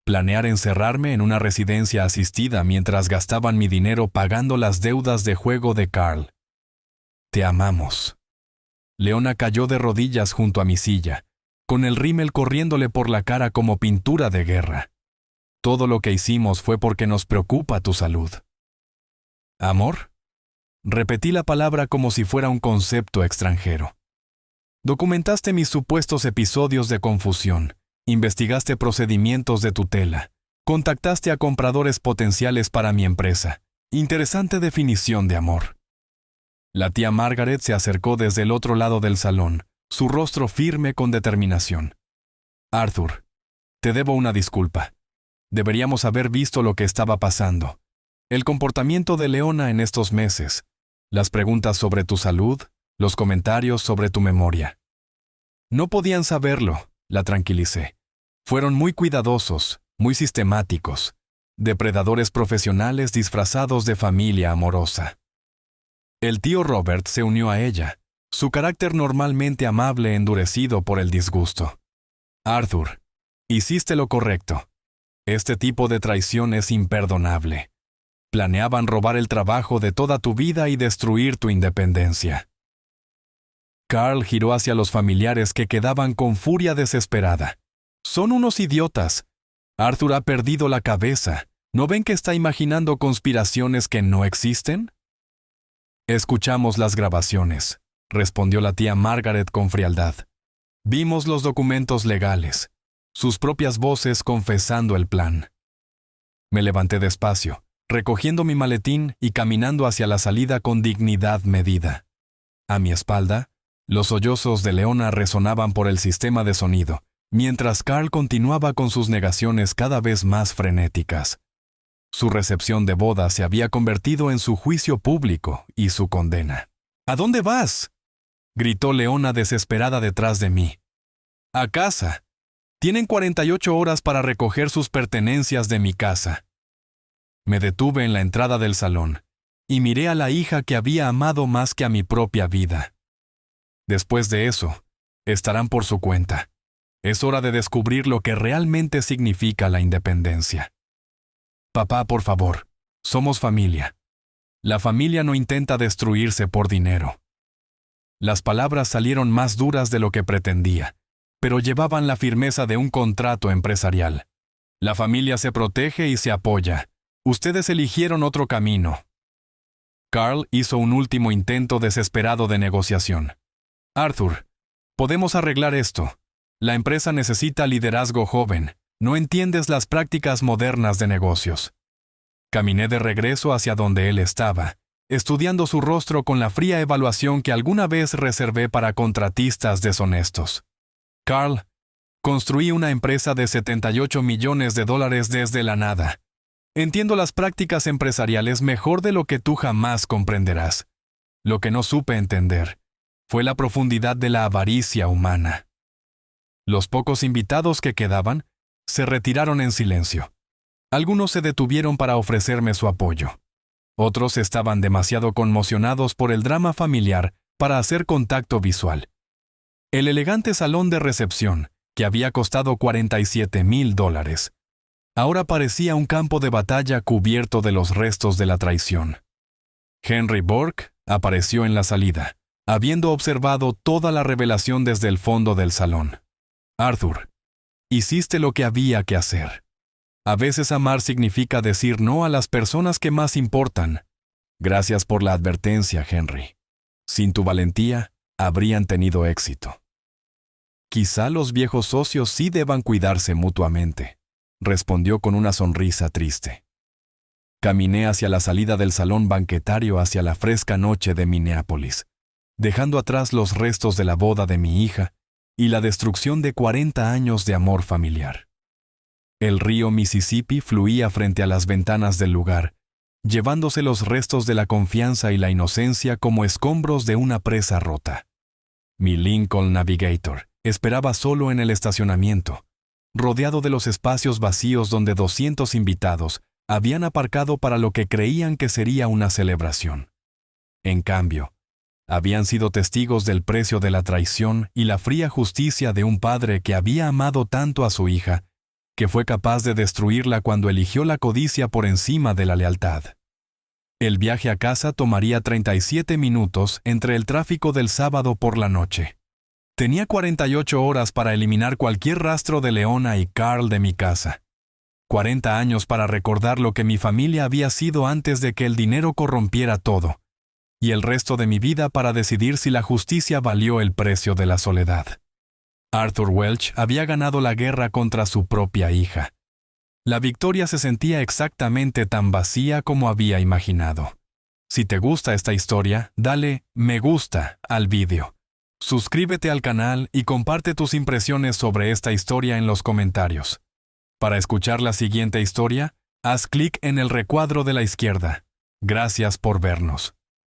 ¿Planear encerrarme en una residencia asistida mientras gastaban mi dinero pagando las deudas de juego de Carl? Te amamos. Leona cayó de rodillas junto a mi silla, con el rímel corriéndole por la cara como pintura de guerra. Todo lo que hicimos fue porque nos preocupa tu salud. ¿Amor? Repetí la palabra como si fuera un concepto extranjero. Documentaste mis supuestos episodios de confusión, investigaste procedimientos de tutela, contactaste a compradores potenciales para mi empresa. Interesante definición de amor. La tía Margaret se acercó desde el otro lado del salón, su rostro firme con determinación. Arthur, te debo una disculpa. Deberíamos haber visto lo que estaba pasando. El comportamiento de Leona en estos meses, las preguntas sobre tu salud, los comentarios sobre tu memoria. No podían saberlo, la tranquilicé. Fueron muy cuidadosos, muy sistemáticos, depredadores profesionales disfrazados de familia amorosa. El tío Robert se unió a ella, su carácter normalmente amable endurecido por el disgusto. Arthur, hiciste lo correcto. Este tipo de traición es imperdonable. Planeaban robar el trabajo de toda tu vida y destruir tu independencia. Carl giró hacia los familiares que quedaban con furia desesperada. Son unos idiotas. Arthur ha perdido la cabeza. ¿No ven que está imaginando conspiraciones que no existen? Escuchamos las grabaciones, respondió la tía Margaret con frialdad. Vimos los documentos legales, sus propias voces confesando el plan. Me levanté despacio, recogiendo mi maletín y caminando hacia la salida con dignidad medida. A mi espalda, los sollozos de Leona resonaban por el sistema de sonido, mientras Carl continuaba con sus negaciones cada vez más frenéticas. Su recepción de boda se había convertido en su juicio público y su condena. ¿A dónde vas?, gritó Leona desesperada detrás de mí. A casa. Tienen 48 horas para recoger sus pertenencias de mi casa. Me detuve en la entrada del salón y miré a la hija que había amado más que a mi propia vida. Después de eso, estarán por su cuenta. Es hora de descubrir lo que realmente significa la independencia. Papá, por favor, somos familia. La familia no intenta destruirse por dinero. Las palabras salieron más duras de lo que pretendía, pero llevaban la firmeza de un contrato empresarial. La familia se protege y se apoya. Ustedes eligieron otro camino. Carl hizo un último intento desesperado de negociación. Arthur, podemos arreglar esto. La empresa necesita liderazgo joven. No entiendes las prácticas modernas de negocios. Caminé de regreso hacia donde él estaba, estudiando su rostro con la fría evaluación que alguna vez reservé para contratistas deshonestos. Carl, construí una empresa de $78 millones desde la nada. Entiendo las prácticas empresariales mejor de lo que tú jamás comprenderás. Lo que no supe entender fue la profundidad de la avaricia humana. Los pocos invitados que quedaban se retiraron en silencio. Algunos se detuvieron para ofrecerme su apoyo. Otros estaban demasiado conmocionados por el drama familiar para hacer contacto visual. El elegante salón de recepción, que había costado $47,000, ahora parecía un campo de batalla cubierto de los restos de la traición. Henry Burke apareció en la salida, habiendo observado toda la revelación desde el fondo del salón. Arthur, hiciste lo que había que hacer. A veces amar significa decir no a las personas que más importan. Gracias por la advertencia, Henry. Sin tu valentía, habrían tenido éxito. Quizá los viejos socios sí deban cuidarse mutuamente, respondió con una sonrisa triste. Caminé hacia la salida del salón banquetario hacia la fresca noche de Minneapolis, dejando atrás los restos de la boda de mi hija y la destrucción de 40 años de amor familiar. El río Mississippi fluía frente a las ventanas del lugar, llevándose los restos de la confianza y la inocencia como escombros de una presa rota. Mi Lincoln Navigator esperaba solo en el estacionamiento, rodeado de los espacios vacíos donde 200 invitados habían aparcado para lo que creían que sería una celebración. En cambio, habían sido testigos del precio de la traición y la fría justicia de un padre que había amado tanto a su hija, que fue capaz de destruirla cuando eligió la codicia por encima de la lealtad. El viaje a casa tomaría 37 minutos entre el tráfico del sábado por la noche. Tenía 48 horas para eliminar cualquier rastro de Leona y Carl de mi casa. 40 años para recordar lo que mi familia había sido antes de que el dinero corrompiera todo, y el resto de mi vida para decidir si la justicia valió el precio de la soledad. Arthur Welch había ganado la guerra contra su propia hija. La victoria se sentía exactamente tan vacía como había imaginado. Si te gusta esta historia, dale me gusta al vídeo. Suscríbete al canal y comparte tus impresiones sobre esta historia en los comentarios. Para escuchar la siguiente historia, haz clic en el recuadro de la izquierda. Gracias por vernos.